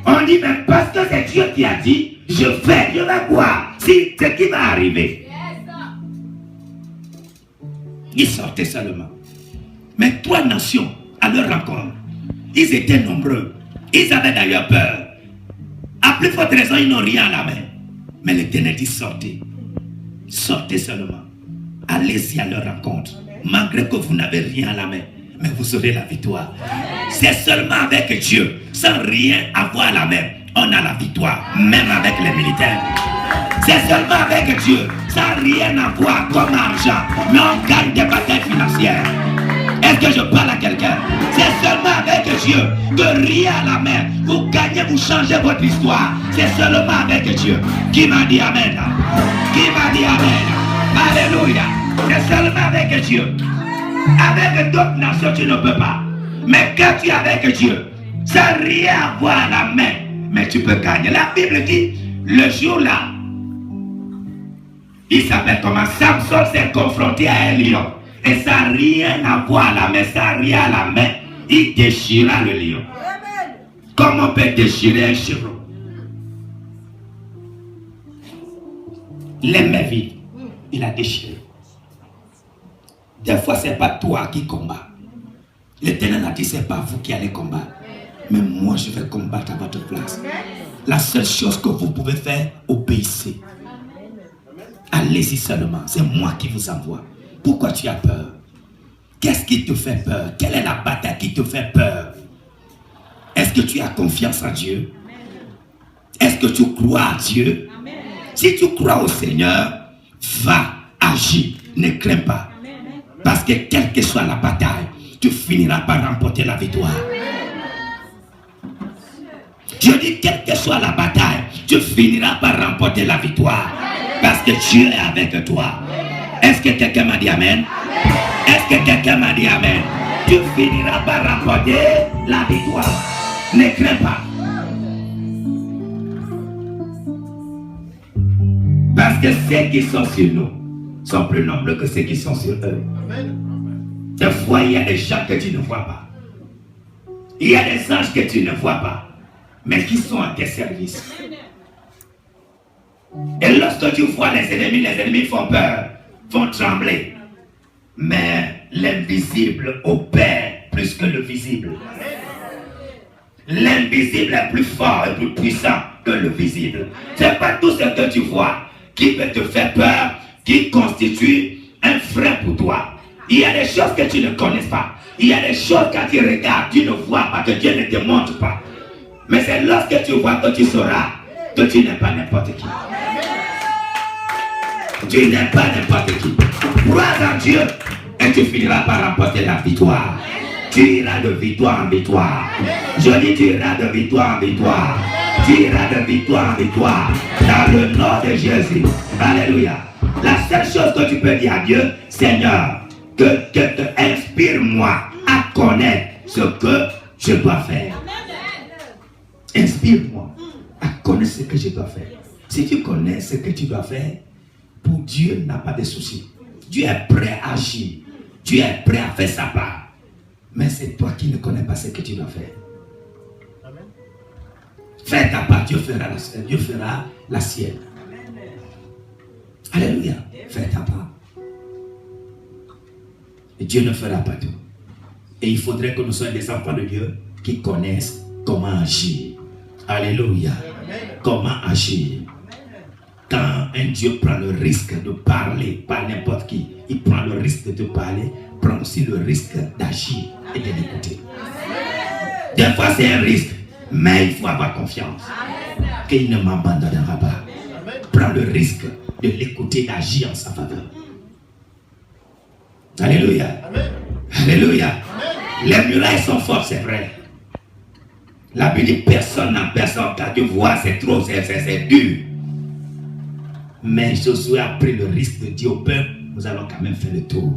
On dit, mais parce que c'est Dieu qui a dit, je fais, je vais voir si ce qui va arriver. Ils sortaient seulement. Mais 3 nations à leur rencontre. Ils étaient nombreux. Ils avaient d'ailleurs peur. À plus forte raison, ils n'ont rien à la main. Mais l'Éternel dit sortez. Sortez seulement. Allez-y à leur rencontre. Malgré que vous n'avez rien à la main. Mais vous aurez la victoire. C'est seulement avec Dieu, sans rien avoir à la main, on a la victoire. Même avec les militaires. C'est seulement avec Dieu, sans rien avoir comme argent. Mais on gagne des batailles financières. Est-ce que je parle à quelqu'un? C'est seulement avec Dieu que rien à la main. Vous gagnez, vous changez votre histoire. C'est seulement avec Dieu. Qui m'a dit amen? Qui m'a dit amen? Alléluia. C'est seulement avec Dieu. Avec d'autres nations, tu ne peux pas. Mais quand tu es avec Dieu, sans rien avoir à la main, mais tu peux gagner. La Bible dit Le jour-là, il s'appelle comment? Samson s'est confronté à un lion. Et ça n'a rien à voir à la main, ça n'a rien à la main. Il déchira le lion. Comment on peut déchirer un chevreau? Les mains vides, il a déchiré. Des fois, ce n'est pas toi qui combats. L'Éternel a dit, ce n'est pas vous qui allez combattre. Mais moi, je vais combattre à votre place. La seule chose que vous pouvez faire, obéissez. Allez-y seulement. C'est moi qui vous envoie. Pourquoi tu as peur? Qu'est-ce qui te fait peur? Quelle est la bataille qui te fait peur? Est-ce que tu as confiance en Dieu? Est-ce que tu crois à Dieu? Si tu crois au Seigneur, va, agis, ne crains pas. Parce que quelle que soit la bataille, tu finiras par remporter la victoire. Je dis, quelle que soit la bataille, tu finiras par remporter la victoire. Parce que Dieu est avec toi. Est-ce que quelqu'un m'a dit amen? Est-ce que quelqu'un m'a dit amen? Tu finiras par remporter la victoire. Ne crains pas. Parce que ceux qui sont sur nous sont plus nombreux que ceux qui sont sur eux. Des fois, il y a des gens que tu ne vois pas. Il y a des anges que tu ne vois pas, mais qui sont à tes services. Et lorsque tu vois les ennemis font peur, font trembler. Mais l'invisible opère plus que le visible. L'invisible est plus fort et plus puissant que le visible. Ce n'est pas tout ce que tu vois qui peut te faire peur, qui constitue un frein pour toi. Il y a des choses que tu ne connais pas. Il y a des choses quand tu regardes, tu ne vois pas, que Dieu ne te montre pas. Mais c'est lorsque tu vois que tu sauras que tu n'es pas n'importe qui. Tu n'es pas n'importe qui. Crois en Dieu et tu finiras par remporter la victoire. Tu iras de victoire en victoire. Je dis tu iras de victoire en victoire. Tu iras de victoire en victoire. Dans le nom de Jésus. Alléluia. La seule chose que tu peux dire à Dieu, Seigneur, que inspire-moi à connaître ce que je dois faire. Inspire-moi à connaître ce que je dois faire. Si tu connais ce que tu dois faire, pour Dieu n'a pas de souci. Dieu est prêt à agir. Dieu est prêt à faire sa part. Mais c'est toi qui ne connais pas ce que tu dois faire. Fais ta part, Dieu fera la sienne. Alléluia. Fais ta part. Et Dieu ne fera pas tout. Et il faudrait que nous soyons des enfants de Dieu qui connaissent comment agir. Alléluia. Comment agir. Quand un Dieu prend le risque de parler par n'importe qui, il prend le risque de te parler, prend aussi le risque d'agir et de l'écouter. Des fois c'est un risque, mais il faut avoir confiance qu'il ne m'abandonnera pas. Prends le risque de l'écouter, d'agir en sa faveur. Alléluia. Alléluia. Les murailles sont fortes, c'est vrai. La Bible dit personne n'a personne quand tu vois, c'est trop, c'est dur. Mais Josué a pris le risque de dire au peuple, nous allons quand même faire le tour.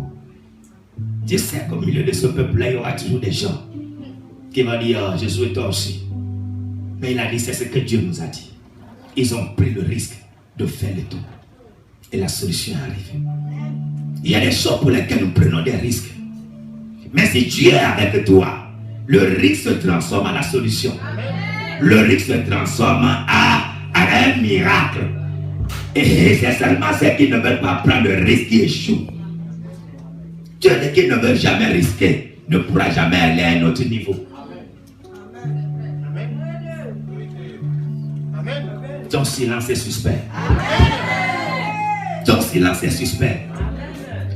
Dieu sait qu'au milieu de ce peuple-là, il y aura toujours des gens qui vont dire, oh, Josué toi aussi. Mais il a dit, c'est ce que Dieu nous a dit. Ils ont pris le risque de faire le tour. Et la solution arrive. Il y a des choses pour lesquelles nous prenons des risques. Mais si Dieu est avec toi, le risque se transforme en la solution. Le risque se transforme à un miracle. Et c'est seulement ceux qui ne veulent pas prendre le risque qui échouent. Dieu dit qu'il ne veut jamais risquer, ne pourra jamais aller à un autre niveau. Ton silence est suspect. Ton silence est suspect.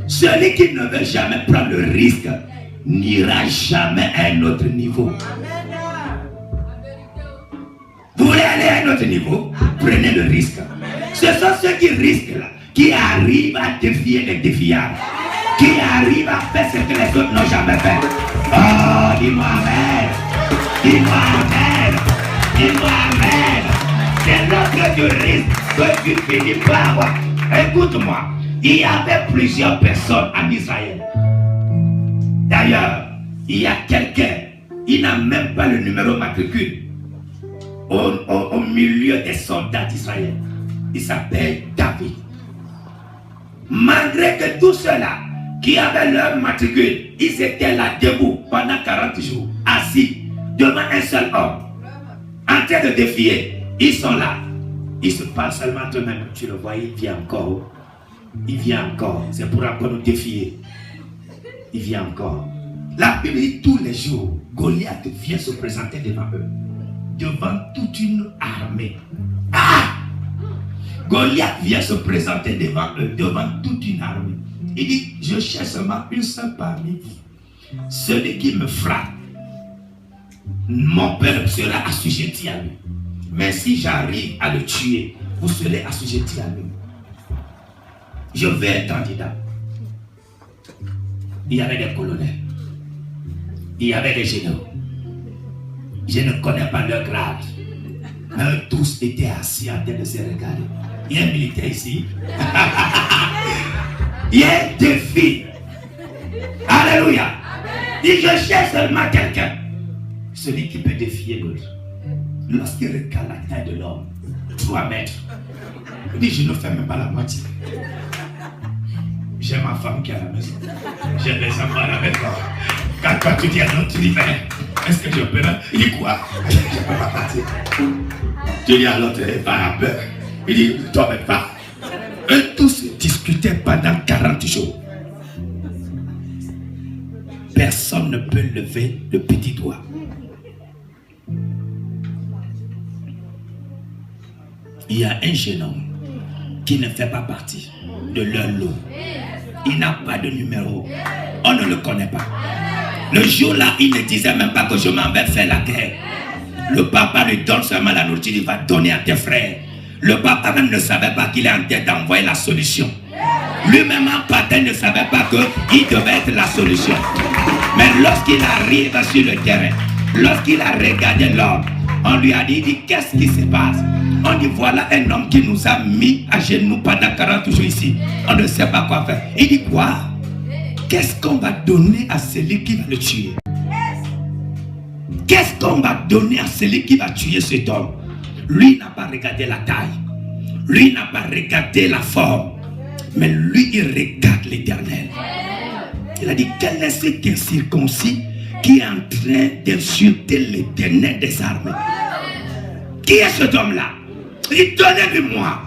Celui qui ne veut jamais prendre le risque n'ira jamais à un autre niveau. Vous voulez aller à un autre niveau? Prenez le risque. Ce sont ceux qui risquent là, qui arrivent à défier les défiables, qui arrivent à faire ce que les autres n'ont jamais fait. Oh, dis-moi amen. Dis-moi amen. Dis-moi amen. C'est lorsque tu risques que tu finis par avoir. Écoute-moi, il y avait plusieurs personnes en Israël. D'ailleurs, il y a quelqu'un, il n'a même pas le numéro matricule. au milieu des soldats d'Israël. Il s'appelle David. Malgré que tous ceux-là qui avaient leur matricule, ils étaient là debout pendant 40 jours, assis devant un seul homme, en train de défier. Ils sont là. Ils se parlent seulement eux-mêmes. Tu le vois, il vient encore. Il vient encore. C'est pour encore nous défier. Il vient encore. La Bible dit tous les jours, Goliath vient se présenter devant eux. Devant toute une armée. Ah! Goliath vient se présenter devant eux, devant toute une armée. Il dit, je cherche seulement une seule parmi vous. Celui qui me frappe, mon peuple sera assujetti à lui. Mais si j'arrive à le tuer, vous serez assujetti à lui. Je veux un candidat. Il y avait des colonels. Il y avait des généraux. Je ne connais pas leur grade. Mais eux tous étaient assis en train de se regarder. Il y a un militaire ici. Il y a un défi. Alléluia. Il dit, je cherche seulement quelqu'un. Celui qui peut défier l'autre. Lorsqu'il regarde la taille de l'homme, 3 mètres, il dit, je ne fais même pas la moitié. J'ai ma femme qui est à la maison. J'ai mes enfants à la maison. Quand toi tu dis à l'autre, tu dis, est-ce que je peux? Il dit quoi? Je ne peux pas partir. Tu dis à l'autre, pas peur. Il dit, toi même pas. Eux tous discutaient pendant 40 jours. Personne ne peut lever le petit doigt. Il y a un jeune homme qui ne fait pas partie de leur lot. Il n'a pas de numéro. On ne le connaît pas. Le jour-là, il ne disait même pas que je m'en vais faire la guerre. Le papa lui donne seulement la nourriture, il va donner à tes frères. Le papa même ne savait pas qu'il est en train d'envoyer la solution. Lui-même en patin ne savait pas qu'il devait être la solution. Mais lorsqu'il arrive sur le terrain, lorsqu'il a regardé l'homme, on lui a dit, qu'est-ce qui se passe? On dit, voilà un homme qui nous a mis à genoux pendant 40 jours ici. On ne sait pas quoi faire. Il dit quoi? Qu'est-ce qu'on va donner à celui qui va le tuer? Qu'est-ce qu'on va donner à celui qui va tuer cet homme? Lui n'a pas regardé la taille. Lui n'a pas regardé la forme. Mais lui, il regarde l'Éternel. Il a dit, quel est cet incirconcis qui est en train d'insulter l'Éternel des armées? Qui est cet homme-là? Il dit, donnez-lui-moi.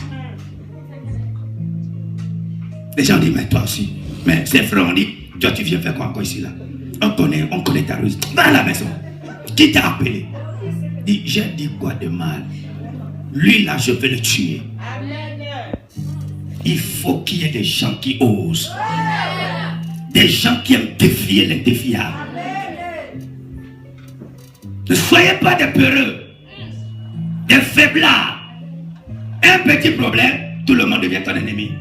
Les gens disent, mais toi aussi. Mais ses frères ont dit, toi tu viens faire quoi encore ici là? On connaît ta ruse. Va à la maison. Qui t'a appelé? Il dit, j'ai dit quoi de mal? Lui là, je vais le tuer. Il faut qu'il y ait des gens qui osent. Des gens qui aiment défier les défiables. Ne soyez pas des peureux, des faiblards. Un petit problème, tout le monde devient ton ennemi.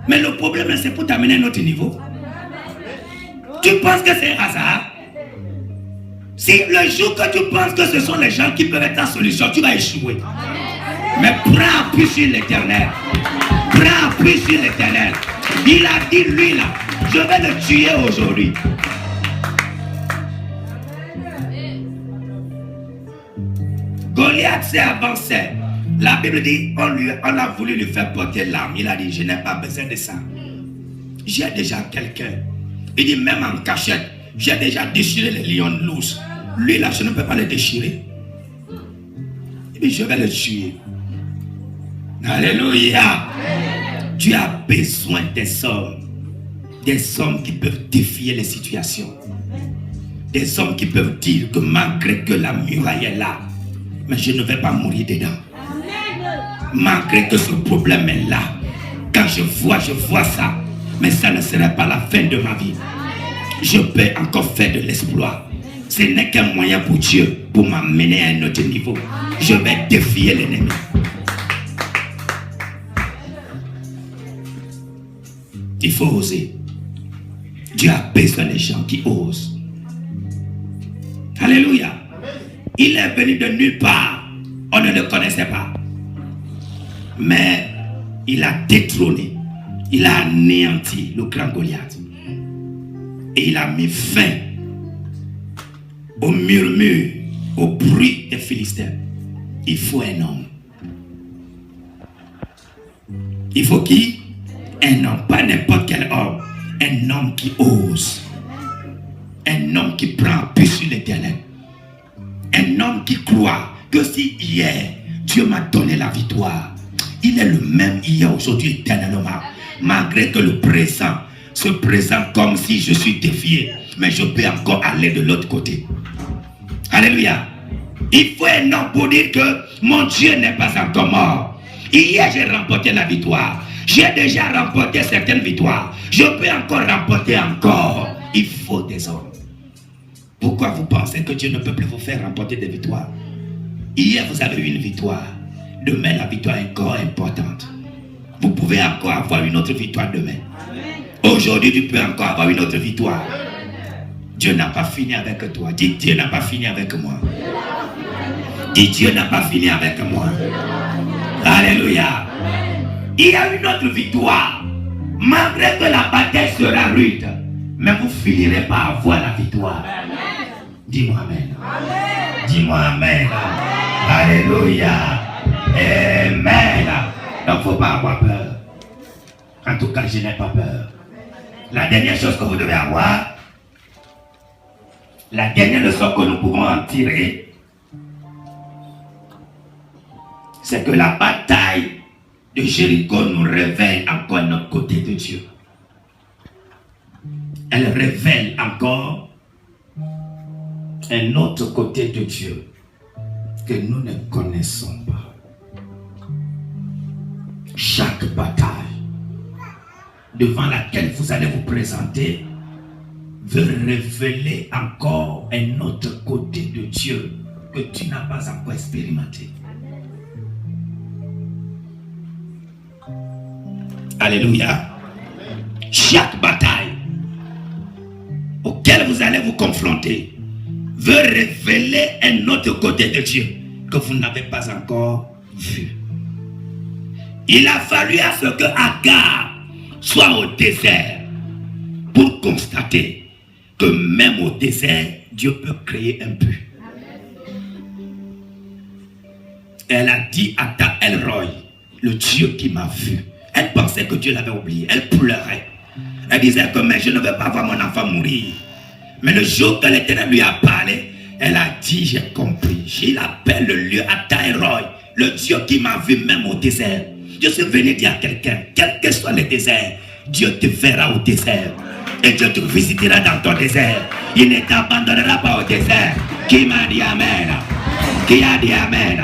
Mais le problème, c'est pour t'amener à un autre niveau. Tu penses que c'est un hasard? Si le jour que tu penses que ce sont les gens qui peuvent être ta solution, tu vas échouer. Mais prends appui sur l'Éternel. Prends appui sur l'Éternel. Il a dit, lui là, je vais le tuer aujourd'hui. Goliath s'est avancé. La Bible dit, on a voulu lui faire porter l'arme. Il a dit, je n'ai pas besoin de ça. J'ai déjà quelqu'un. Il dit, même en cachette, j'ai déjà déchiré les lions de l'ours. Lui là, je ne peux pas le déchirer. Il dit, je vais le tuer. Alléluia. Tu as besoin des hommes qui peuvent défier les situations. Des hommes qui peuvent dire que malgré que la muraille est là, mais je ne vais pas mourir dedans. Malgré que ce problème est là, quand je vois ça, mais ça ne serait pas la fin de ma vie. Je peux encore faire de l'exploit. Ce n'est qu'un moyen pour Dieu pour m'amener à un autre niveau. Je vais défier l'ennemi. Il faut oser. Dieu a besoin des gens qui osent. Alléluia. Il est venu de nulle part. On ne le connaissait pas. Mais il a détrôné. Il a anéanti le grand Goliath. Et il a mis fin au murmure, au bruit des Philistins. Il faut un homme. Il faut qui? Un homme, pas n'importe quel homme. Un homme qui ose. Un homme qui prend appui sur l'Éternel. Un homme qui croit que si hier, Dieu m'a donné la victoire, il est le même hier, aujourd'hui, éternellement. Malgré que le présent se présente comme si je suis défié, mais je peux encore aller de l'autre côté. Alléluia. Il faut un homme pour dire que mon Dieu n'est pas encore mort. Hier, j'ai remporté la victoire. J'ai déjà remporté certaines victoires. Je peux encore remporter encore. Il faut des hommes. Pourquoi vous pensez que Dieu ne peut plus vous faire remporter des victoires? Hier, vous avez eu une victoire. Demain, la victoire est encore importante. Vous pouvez encore avoir une autre victoire demain. Aujourd'hui, tu peux encore avoir une autre victoire. Dieu n'a pas fini avec toi. Dis, Dieu n'a pas fini avec moi. Dis, Dieu n'a pas fini avec moi. Alléluia. Il y a une autre victoire. Malgré que la bataille sera rude, mais vous finirez par avoir la victoire. Dis-moi Amen. Dis-moi Amen. Alléluia. Amen. Donc il ne faut pas avoir peur. En tout cas, je n'ai pas peur. La dernière chose que vous devez avoir, la dernière leçon que nous pouvons en tirer, c'est que la bataille de Jéricho nous révèle encore notre côté de Dieu. Elle révèle encore un autre côté de Dieu que nous ne connaissons pas. Chaque bataille devant laquelle vous allez vous présenter veut révéler encore un autre côté de Dieu que tu n'as pas encore expérimenté. Alléluia. Chaque bataille auquel vous allez vous confronter veut révéler un autre côté de Dieu que vous n'avez pas encore vu. Il a fallu à ce que Agar soit au désert pour constater que même au désert, Dieu peut créer un puits. Elle a dit à Ta El-Roi, le Dieu qui m'a vu. Elle pensait que Dieu l'avait oublié. Elle pleurait. Elle disait que mais je ne veux pas voir mon enfant mourir. Mais le jour que l'Éternel lui a parlé, elle a dit, j'ai compris. Il appelle le lieu à Ta El-Roi, le Dieu qui m'a vu même au désert. Je suis venu dire à quelqu'un, quel que soit le désert, Dieu te verra au désert. Et Dieu te visitera dans ton désert. Il ne t'abandonnera pas au désert. Qui m'a dit Amen? Qui a dit Amen?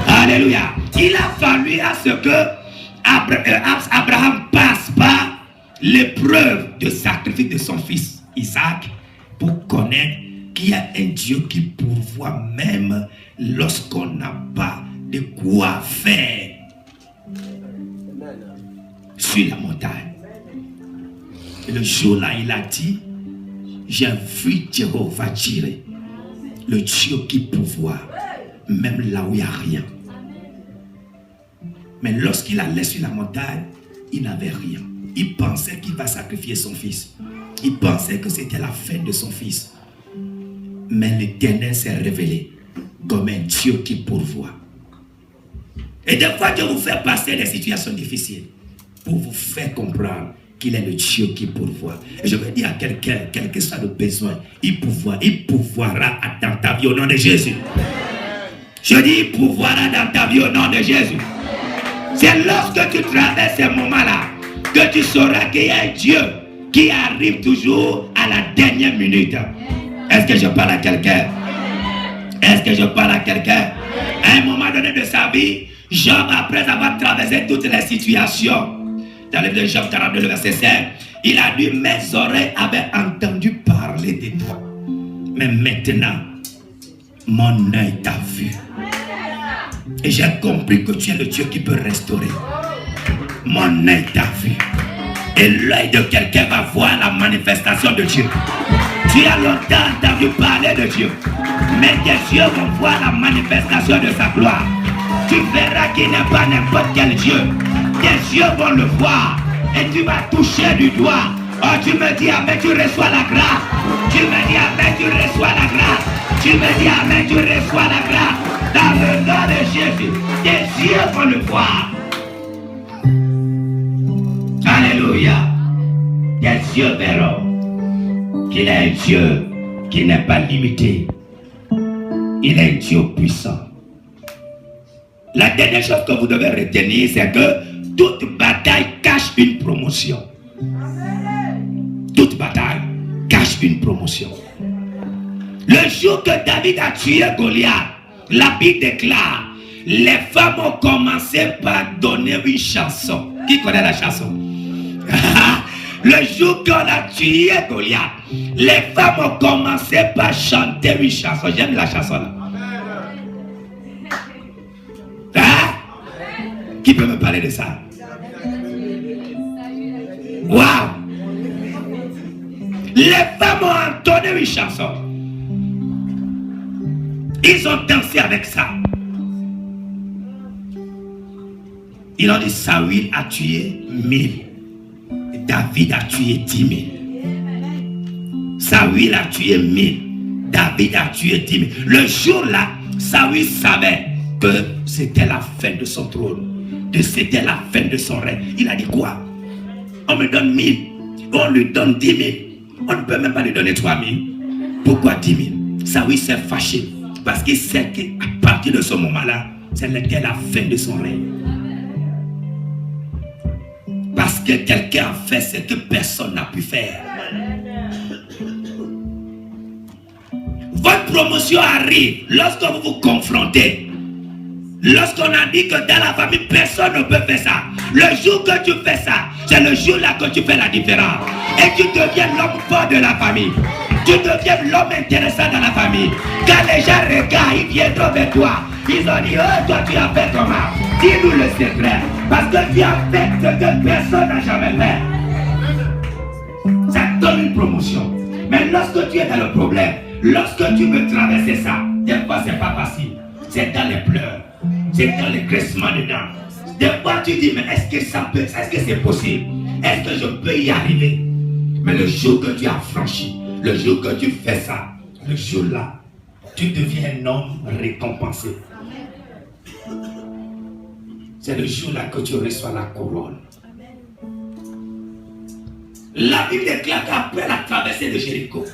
Alléluia. Il a fallu à ce que Abraham passe par l'épreuve de sacrifice de son fils Isaac pour connaître qu'il y a un Dieu qui pourvoit même lorsqu'on n'a pas de quoi faire sur la montagne. Et le jour-là, il a dit, j'ai vu Jéhovah Jireh, le Dieu qui pourvoit même là où il n'y a rien. Mais lorsqu'il allait sur la montagne, il n'avait rien. Il pensait qu'il va sacrifier son fils. Il pensait que c'était la fin de son fils. Mais l'Éternel s'est révélé comme un Dieu qui pourvoit. Et des fois, Dieu vous fait passer des situations difficiles pour vous faire comprendre qu'il est le Dieu qui pourvoit. Et je veux dire à quelqu'un, quel que soit le besoin, il pourvoira dans ta vie au nom de Jésus. Je dis, il pourvoira dans ta vie au nom de Jésus. C'est lorsque tu traverses ces moments-là que tu sauras qu'il y a un Dieu qui arrive toujours à la dernière minute. Est-ce que je parle à quelqu'un? Est-ce que je parle à quelqu'un? À un moment donné de sa vie, Job, après avoir traversé toutes les situations, dans le livre de Job 42, le verset 5, il a dit, mes oreilles avaient entendu parler de toi. Mais maintenant, mon œil t'a vu. Et j'ai compris que tu es le Dieu qui peut restaurer. Mon œil t'a vu. Et l'œil de quelqu'un va voir la manifestation de Dieu. Tu as longtemps entendu parler de Dieu, mais tes yeux vont voir la manifestation de sa gloire. Tu verras qu'il n'est pas n'importe quel Dieu. Tes yeux vont le voir et tu vas toucher du doigt. Oh, tu me dis Amen, tu reçois la grâce. Tu me dis Amen, tu reçois la grâce. Tu me dis Amen, tu reçois la grâce. Dans le nom de Jésus, tes yeux vont le voir. Alléluia. Tes yeux verront qu'il est un Dieu qui n'est pas limité. Il est un Dieu puissant. La dernière chose que vous devez retenir, c'est que toute bataille cache une promotion. Toute bataille cache une promotion. Le jour que David a tué Goliath, la Bible déclare, les femmes ont commencé par donner une chanson. Qui connaît la chanson? Le jour qu'on a tué Goliath, les femmes ont commencé par chanter une chanson. J'aime la chanson là. Hein? Qui peut me parler de ça? Waouh! Les femmes ont entonné une chanson. Ils ont dansé avec ça. Ils ont dit Saül a tué 1000. David a tué 10 000. Saül a tué 1000. David a tué 10 000. Le jour-là, Saül savait que c'était la fin de son trône. Que c'était la fin de son règne. Il a dit quoi? On me donne 1000. On lui donne 10 000. On ne peut même pas lui donner 3 000. Pourquoi 10 000? Saül s'est fâché. Parce qu'il sait qu'à partir de ce moment-là, c'était la fin de son règne. Parce que quelqu'un a fait ce que personne n'a pu faire. Votre promotion arrive lorsque vous vous confrontez. Lorsqu'on a dit que dans la famille, personne ne peut faire ça. Le jour que tu fais ça, c'est le jour-là que tu fais la différence. Et tu deviens l'homme fort de la famille. Tu deviens l'homme intéressant dans la famille. Quand les gens regardent, ils viendront vers toi. Ils ont dit, oh, toi tu as fait comment? Dis-nous le secret. Parce que tu as fait ce que personne n'a jamais fait. Ça donne une promotion. Mais lorsque tu es dans le problème, lorsque tu veux traverser ça, des fois c'est pas facile. C'est dans les pleurs. C'est dans les graissements dedans. Des fois tu dis, mais est-ce que ça peut, est-ce que c'est possible? Est-ce que je peux y arriver? Mais le jour que tu as franchi, le jour que tu fais ça, le jour-là, tu deviens un homme récompensé. C'est le jour-là que tu reçois la couronne. La Bible déclare qu'après la traversée de Jéricho,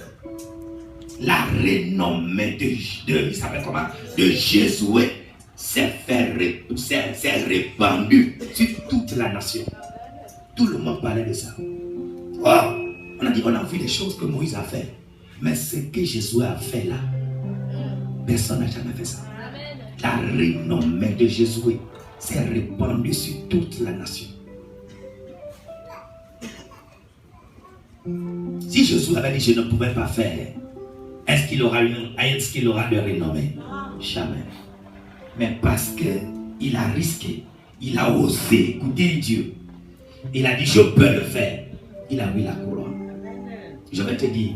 la renommée de Josué s'est répandue sur toute la nation. Tout le monde parlait de ça. Wow. On a dit, on a vu les choses que Moïse a fait. Mais ce que Jésus a fait là, personne n'a jamais fait ça. La renommée de Jésus s'est répandue sur toute la nation. Si Jésus avait dit, je ne pouvais pas faire, est-ce qu'il aura de renommée? Jamais. Mais parce qu'il a risqué, il a osé écouter Dieu. Il a dit, je peux le faire. Il a mis la couronne. Je vais te dire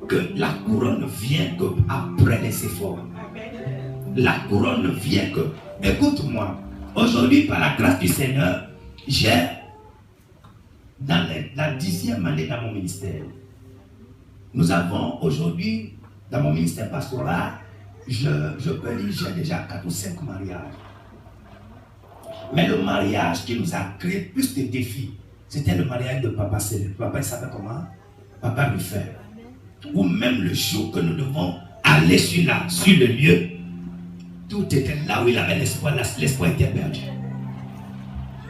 que la couronne vient que après les efforts. La couronne vient que. Écoute-moi, aujourd'hui, par la grâce du Seigneur, j'ai, dans la 10e année dans mon ministère, nous avons aujourd'hui, dans mon ministère pastoral, je peux dire, j'ai déjà 4 ou 5 mariages. Mais le mariage qui nous a créé plus de défis, c'était le mariage de Papa Céleste. Papa, il s'appelle comment? Papa Ruffin. Ou même le jour que nous devons aller sur le lieu, tout était là où il avait l'espoir, l'espoir était perdu.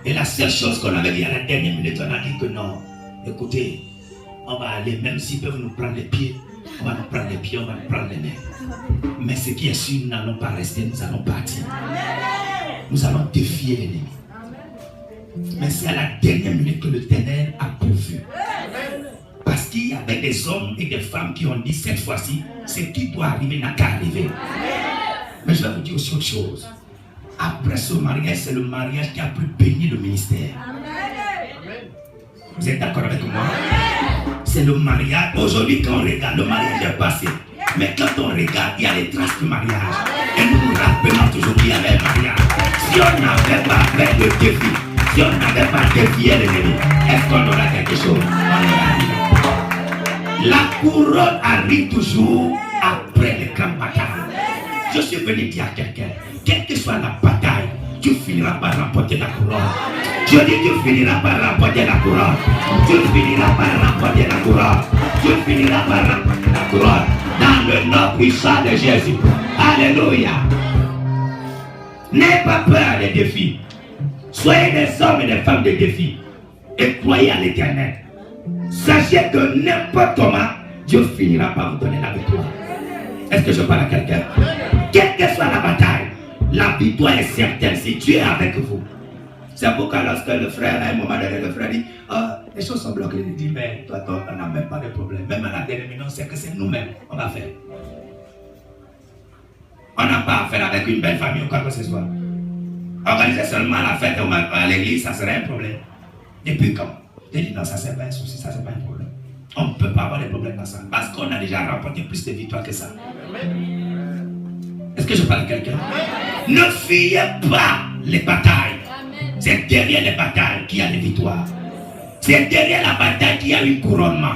Et la seule chose qu'on avait dit à la dernière minute, on a dit que non, écoutez, on va aller, même s'ils peuvent nous prendre les pieds, on va nous prendre les pieds, on va nous prendre les mains. Mais ce qui est sûr, nous n'allons pas rester, nous allons partir. Nous allons défier l'ennemi. Mais c'est à la dernière minute que le Ténèbre a pourvu. Parce qu'il y avait des hommes et des femmes qui ont dit cette fois-ci, ce qui doit arriver n'a qu'à arriver. Mais je vais vous dire aussi autre chose. Après ce mariage, c'est le mariage qui a pu bénir le ministère. Vous êtes d'accord avec moi? C'est le mariage. Aujourd'hui, quand on regarde, le mariage est passé. Mais quand on regarde, il y a les traces du mariage. Et nous nous rappelons toujours qu'il y avait un mariage. Si on n'avait pas fait le défi, si on n'avait pas défié l'ennemi, est-ce qu'on aura quelque chose? La couronne arrive toujours après les grandes batailles. Je suis venu dire à quelqu'un, quelle que soit la bataille, tu finiras par remporter la couronne. Je dis, tu finiras par remporter la couronne. Tu finiras par remporter la couronne. Tu finiras par remporter la couronne. Dans le nom puissant de Jésus. Alléluia. N'ayez pas peur des défis. Soyez des hommes et des femmes de défis. Et croyez à l'Éternel. Sachez que n'importe comment, Dieu finira par vous donner la victoire. Est-ce que je parle à quelqu'un? Quelle que soit la bataille, la victoire est certaine si Dieu est avec vous. C'est pourquoi lorsque le frère, à un moment donné, le frère dit, les choses sont bloquées, il dit, mais toi, on n'a même pas de problème. Même à la dernière minute, c'est que c'est nous-mêmes, on va faire. On n'a pas affaire avec une belle famille ou quoi que ce soit. Organiser seulement la fête à l'église, ça serait un problème. Depuis quand? Je dis non, ça c'est pas un souci, ça c'est pas un problème. On ne peut pas avoir des problèmes dans ça. Parce qu'on a déjà remporté plus de victoires que ça. Est-ce que je parle à quelqu'un? Ne fuyez pas les batailles. C'est derrière les batailles qu'il y a les victoires. C'est derrière la bataille qu'il y a un couronnement.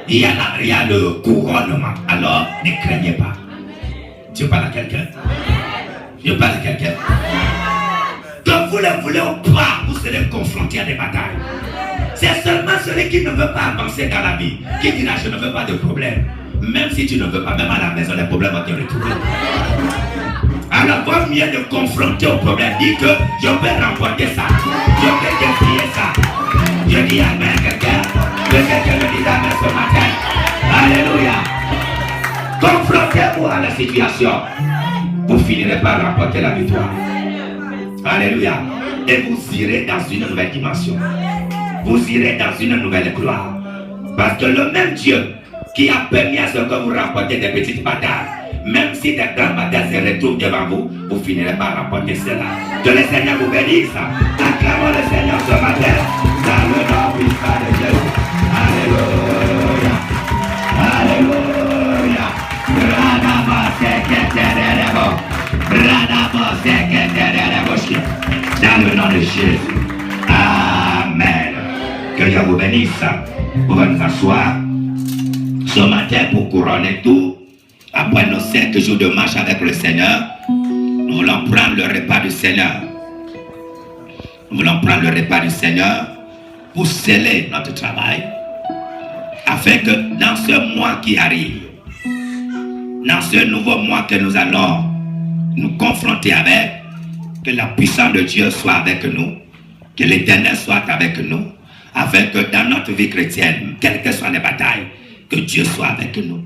Il y a le couronnement. Alors, ne craignez pas. Je parle à quelqu'un? Je parle à quelqu'un? Quand vous le voulez ou pas, vous serez confronté à des batailles. C'est seulement celui qui ne veut pas avancer dans la vie qui dira je ne veux pas de problème. Même si tu ne veux pas, même à la maison, les problèmes vont te retrouver. Alors, vaut mieux de confronter au problème. Dis que je vais remporter ça. Je vais défier ça. Je dis amen quelqu'un. Que quelqu'un me dise amen ce matin. Alléluia. Confrontez-vous à la situation. Vous finirez par remporter la victoire. Alléluia. Et vous irez dans une nouvelle dimension. Vous irez dans une nouvelle gloire. Parce que le même Dieu qui a permis à ce que vous remportez des petites batailles, même si des grandes batailles se retrouvent devant vous, vous finirez par remporter cela. Que le Seigneur vous bénisse. Acclamons le Seigneur ce matin dans le nom puissant de Jésus. Alléluia. Alléluia. Dans le nom de Jésus. Amen. Que Dieu vous bénisse. Vous allez nous asseoir ce matin pour couronner tout. Après nos 5 jours de marche avec le Seigneur, nous voulons prendre le repas du Seigneur. Nous voulons prendre le repas du Seigneur pour sceller notre travail, afin que dans ce mois qui arrive, dans ce nouveau mois que nous allons nous confronter avec, que la puissance de Dieu soit avec nous, que l'Éternel soit avec nous, afin que dans notre vie chrétienne, quelles que soient les batailles, que Dieu soit avec nous.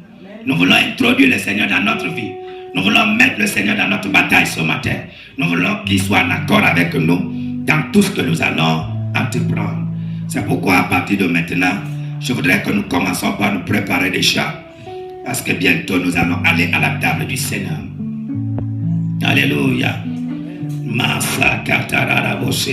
Nous voulons introduire le Seigneur dans notre vie. Nous voulons mettre le Seigneur dans notre bataille ce matin. Nous voulons qu'il soit en accord avec nous dans tout ce que nous allons entreprendre. C'est pourquoi à partir de maintenant, je voudrais que nous commençons par nous préparer déjà. Parce que bientôt nous allons aller à la table du Seigneur. Alléluia. Masa katarara boshe.